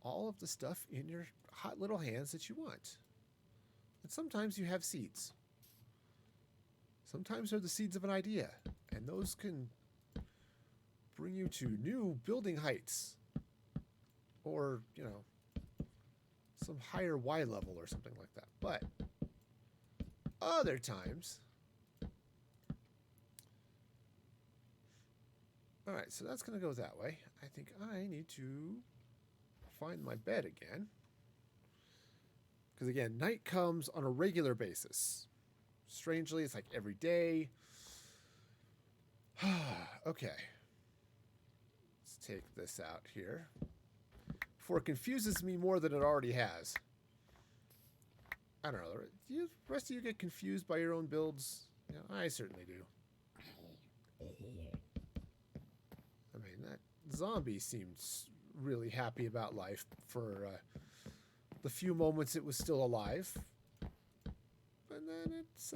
all of the stuff in your hot little hands that you want. And sometimes you have seeds. Sometimes they're the seeds of an idea, and those can bring you to new building heights. Or, some higher Y level or something like that. But other times... Alright, so that's going to go that way. I think I need to find my bed again. Because again, night comes on a regular basis. Strangely, it's like every day. Okay. Let's take this out here. Before it confuses me more than it already has. I don't know. Do the rest of you get confused by your own builds? Yeah, I certainly do. I mean, that zombie seemed really happy about life for the few moments it was still alive. And then it's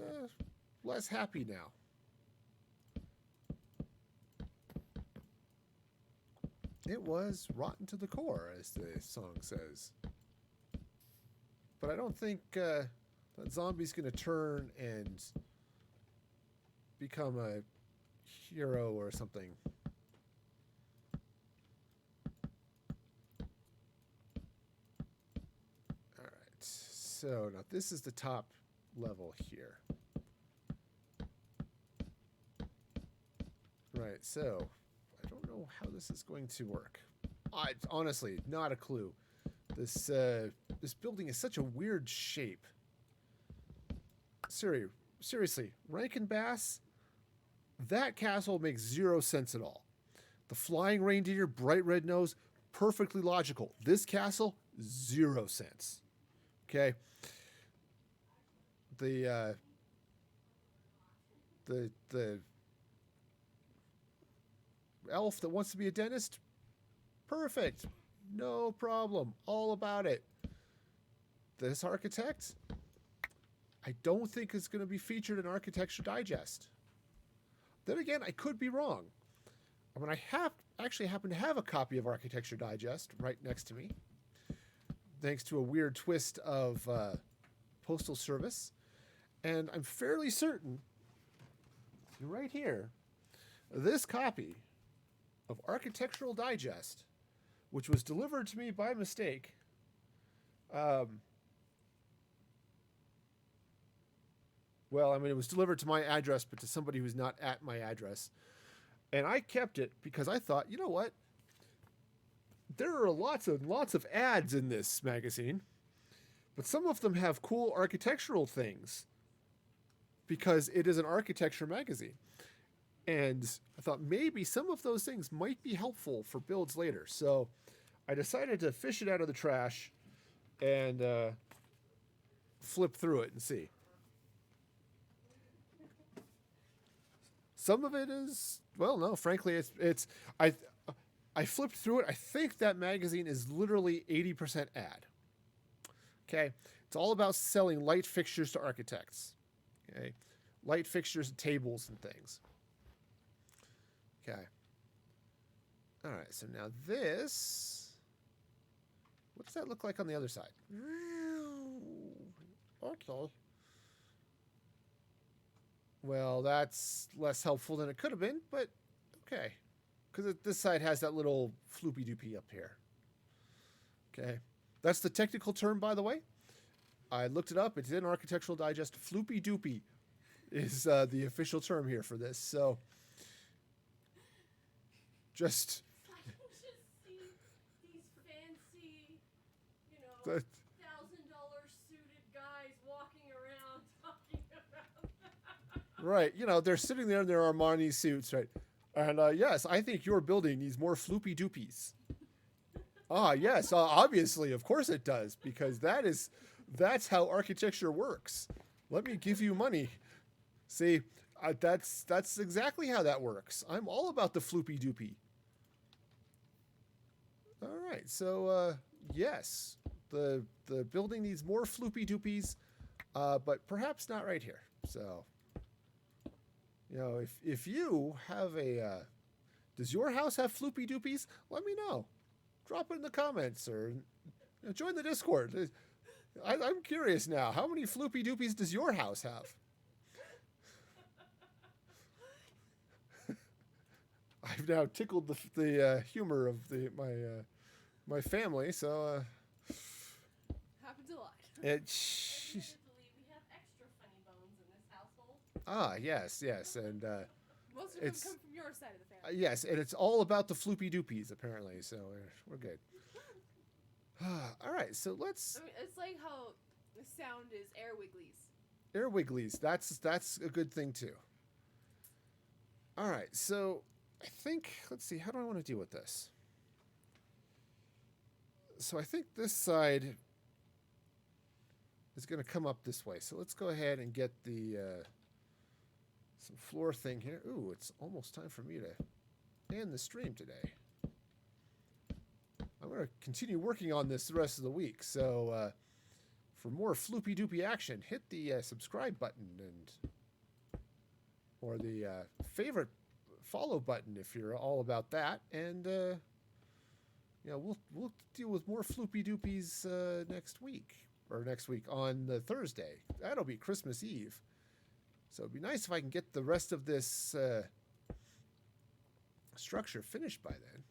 less happy now. It was rotten to the core, as the song says. But I don't think that zombie's going to turn and become a hero or something. Alright, so now this is the top level here. Right, so I don't know how this is going to work. Honestly, not a clue. This building is such a weird shape. Seriously, Rankin Bass, that castle makes zero sense at all. The flying reindeer, bright red nose, perfectly logical. This castle, 0 sense. Okay. The elf that wants to be a dentist, perfect. No problem. All about it. This architect, I don't think it's going to be featured in Architecture Digest. Then again, I could be wrong. I mean, I actually happen to have a copy of Architecture Digest right next to me, thanks to a weird twist of Postal Service. And I'm fairly certain, right here, this copy of Architectural Digest, which was delivered to me by mistake, well, I mean, it was delivered to my address, but to somebody who's not at my address. And I kept it because I thought, you know what? There are lots of ads in this magazine, but some of them have cool architectural things because it is an architecture magazine. And I thought maybe some of those things might be helpful for builds later. So I decided to fish it out of the trash and flip through it and see. Some of it is, well, no, frankly, I flipped through it. I think that magazine is literally 80% ad. Okay. It's all about selling light fixtures to architects. Okay. Light fixtures and tables and things. Okay. All right. So now this, what does that look like on the other side? Okay. Well, that's less helpful than it could have been, but okay. Because this side has that little floopy doopy up here. Okay. That's the technical term, by the way. I looked it up. It's in Architectural Digest. Floopy doopy is the official term here for this. So just... I can just see these fancy, $1,000 suited guys walking around talking about that. Right. They're sitting there in their Armani suits, right? And yes, I think your building needs more floopy doopies. Yes, obviously, of course it does, because that is That's how architecture works. Let me give you money. See, that's exactly how that works. I'm all about the floopy doopy. All right, so yes, the building needs more floopy doopies, but perhaps not right here. So, if you have does your house have floopy doopies? Let me know. Drop it in the comments or join the Discord. I'm curious now. How many floopy doopies does your house have? I've now tickled the humor of my family, so Happens a lot. it. Admittedly, we have extra funny bones in this household. Yes, and Most of them it's- come from your side of the family. yes, and it's all about the floopy doopies apparently. So we're good. All right, so let's I mean, it's like how the sound is air wigglies. air wigglies. That's a good thing too. All right, so I think let's see. How do I want to deal with this? So I think this side is going to come up this way. So let's go ahead and get the some floor thing here. Ooh, it's almost time for me to end the stream today. I'm going to continue working on this the rest of the week. So for more floopy doopy action, hit the subscribe button or the favorite follow button if you're all about that. And we'll deal with more floopy doopies next week on the Thursday. That'll be Christmas Eve. So it'd be nice if I can get the rest of this structure finished by then.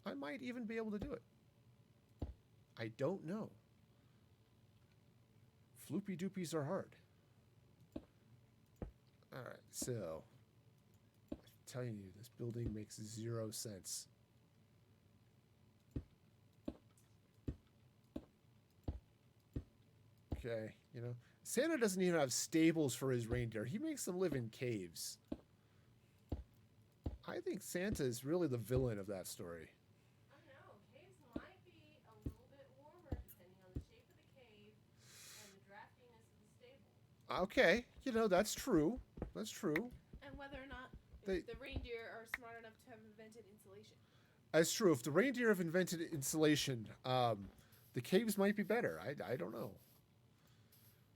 I might even be able to do it. I don't know. Floopy doopies are hard. All right, so I'm telling you, this building makes 0 sense. Okay, Santa doesn't even have stables for his reindeer. He makes them live in caves. I think Santa is really the villain of that story. I don't know. Caves might be a little bit warmer depending on the shape of the cave and the draftiness of the stable. Okay, that's true. That's true. And whether or not They- the reindeer are smart enough to have invented insulation. That's true. If the reindeer have invented insulation, the caves might be better. I don't know.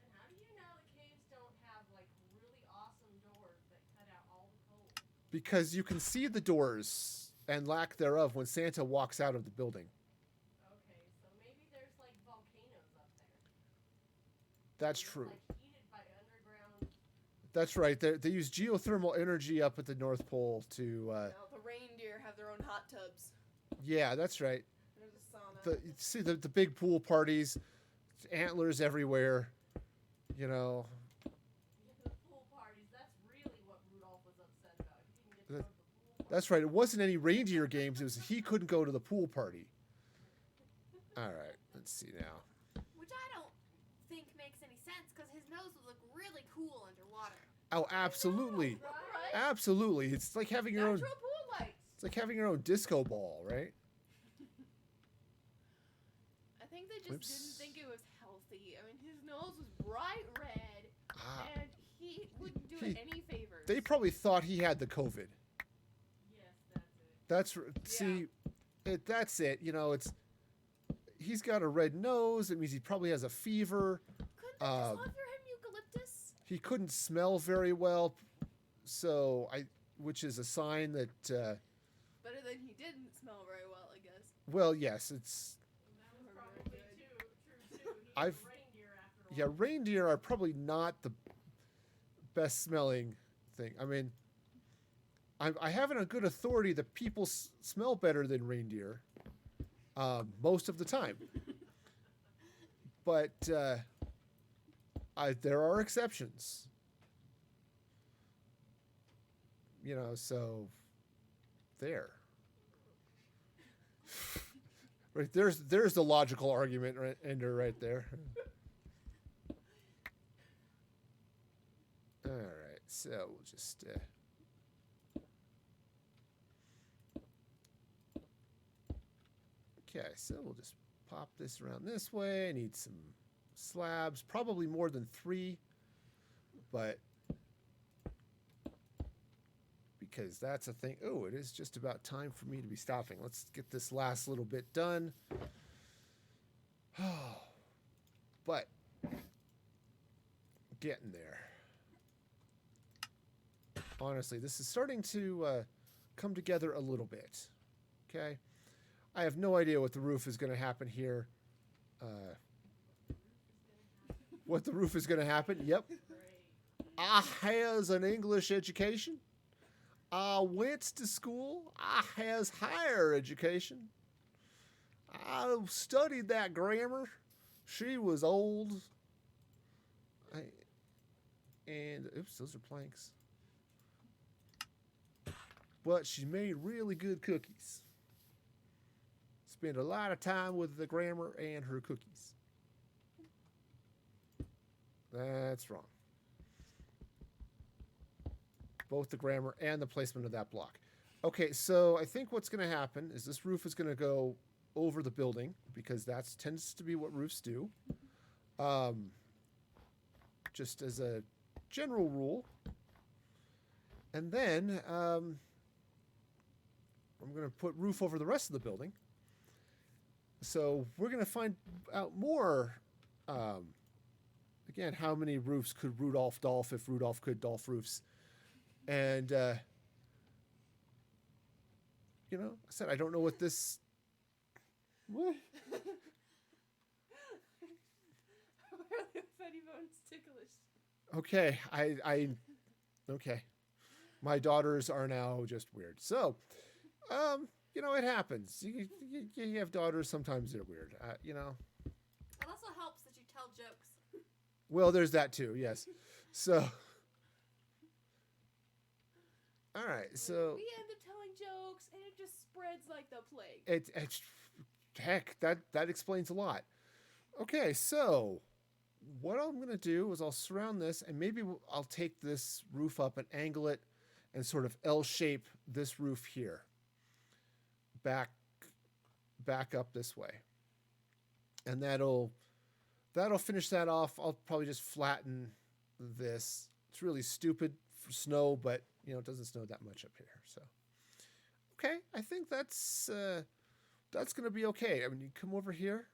And how do you know the caves don't have like really awesome doors that cut out all the cold? Because you can see the doors and lack thereof when Santa walks out of the building. Okay, so maybe there's like volcanoes up there. That's They're, true. Like heated by underground. That's right. They use geothermal energy up at the North Pole to. Now, the reindeer have their own hot tubs. Yeah, that's right. There's a sauna. See the big pool parties, antlers everywhere. Yeah, the pool parties. That's really what Rudolph was upset about. He didn't get to go to the pool party. That's right. It wasn't any reindeer games. It was he couldn't go to the pool party. All right. Let's see now. Which I don't think makes any sense because his nose would look really cool underwater. Oh, absolutely, Right? absolutely. It's like having your own. Natural pool lights. It's like having your own disco ball, right? I think they just Oops. didn't think it was healthy. I mean, his nose was bright red, Ah, and he wouldn't do He- it any favors. they probably thought he had the COVID. Yes, that's it. See, that's it. It's he's got a red nose. It means he probably has a fever. Couldn't they Uh, just offer him eucalyptus? He couldn't smell very well, which is a sign that. Better than he didn't smell very well, I guess. Well, yes, it's That was Very probably good. true too. He I've- was a reindeer after all. yeah. Reindeer are probably not the best smelling thing. I mean, I have it on good authority that people smell better than reindeer most of the time. But there are exceptions. So there. Right there's the logical argument ender right there. All right, so we'll just. Okay, so we'll just pop this around this way. I need some slabs, probably more than 3, but because that's a thing. Oh, it is just about time for me to be stopping. Let's get this last little bit done. But getting there. Honestly, this is starting to come together a little bit. Okay? I have no idea what the roof is going to happen here. What the roof is going to happen? Yep. I has an English education. I went to school. I has higher education. I studied that grammar. She was old. And oops, those are planks. But she made really good cookies. Spent a lot of time with the grammar and her cookies. That's wrong. Both the grammar and the placement of that block. Okay, so I think what's going to happen is this roof is going to go over the building because that tends to be what roofs do. Just as a general rule. And then I'm going to put roof over the rest of the building. So we're going to find out more, again, how many roofs could Rudolph Dolph if Rudolph could Dolph roofs. And, you know, I said, I don't know what this... What? Funny bones ticklish. Okay, okay. My daughters are now just weird. So, you know, it happens. You have daughters, sometimes they're weird, you know. It also helps that you tell jokes. Well, there's that too, yes. So, all right, so... We end up telling jokes, and it just spreads like the plague. It's heck, that explains a lot. Okay, so what I'm going to do is I'll surround this, and maybe I'll take this roof up and angle it and sort of L-shape this roof here. Back up this way. And that'll finish that off. I'll probably just flatten this. It's really stupid for snow, but you know, it doesn't snow that much up here. So, okay, I think that's going to be okay. I mean, you come over here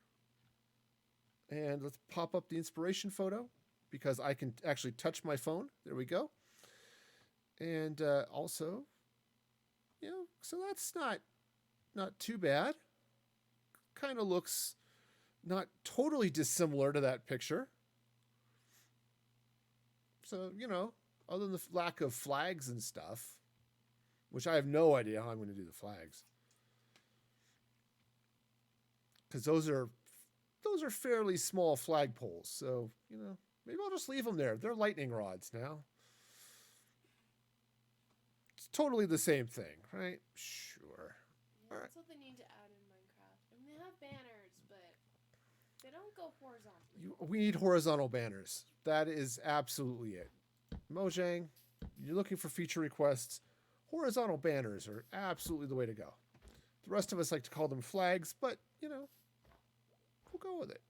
and let's pop up the inspiration photo because I can actually touch my phone. There we go. And also, you know, so that's not too bad. Kind of looks not totally dissimilar to that picture. So, you know, other than the lack of flags and stuff, which I have no idea how I'm going to do the flags. Because those are fairly small flagpoles. So, you know, maybe I'll just leave them there. They're lightning rods now. It's totally the same thing, right? Sure. Yeah, that's what they need to add in Minecraft. I mean, they have banners, but they don't go horizontally. We need horizontal banners. That is absolutely it. Mojang, you're looking for feature requests. Horizontal banners are absolutely the way to go. The rest of us like to call them flags, but, you know, we'll go with it.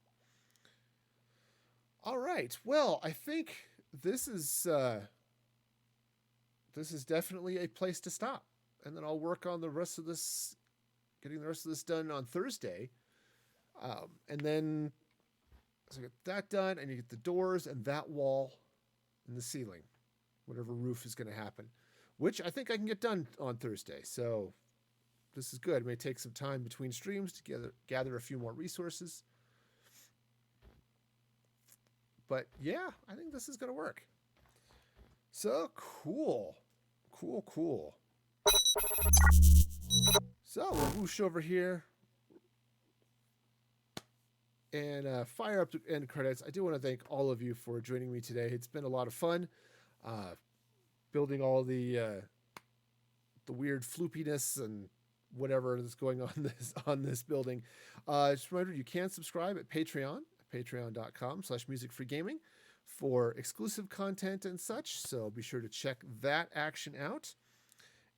All right. Well, I think this is definitely a place to stop. And then I'll work on the rest of this, getting the rest of this done on Thursday. And then so I get that done, and you get the doors and that wall and the ceiling, whatever roof is going to happen, which I think I can get done on Thursday. So this is good. It may take some time between streams to gather a few more resources. But yeah, I think this is going to work. So cool. Cool. So we'll whoosh over here and fire up the end credits. I do want to thank all of you for joining me today. It's been a lot of fun building all the weird floopiness and whatever is going on this building. Just a reminder, you can subscribe at patreon.com/musicfreegaming for exclusive content and such. So be sure to check that action out.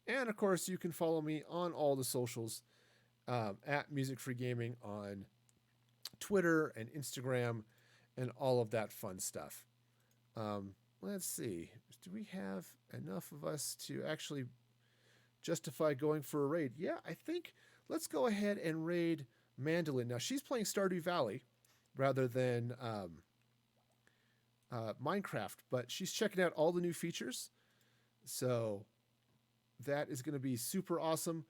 And of course, you can follow me on all the socials at Music Free Gaming on Twitter and Instagram and all of that fun stuff. Let's see. Do we have enough of us to actually justify going for a raid? Yeah, I think let's go ahead and raid Mandolin. Now, she's playing Stardew Valley rather than Minecraft, but she's checking out all the new features. So that is going to be super awesome.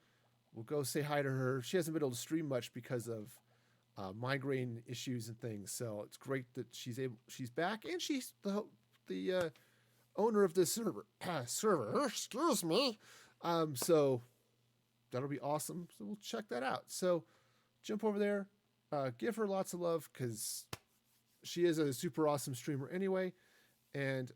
We'll go say hi to her. She hasn't been able to stream much because of migraine issues and things. So it's great that she's back, and she's the owner of this server. Excuse me. So that'll be awesome. So we'll check that out. So jump over there, give her lots of love because she is a super awesome streamer anyway. And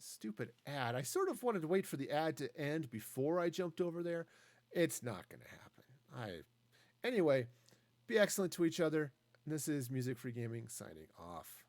stupid ad. I sort of wanted to wait for the ad to end before I jumped over there. It's not going to happen. Anyway, be excellent to each other. This is Music Free Gaming signing off.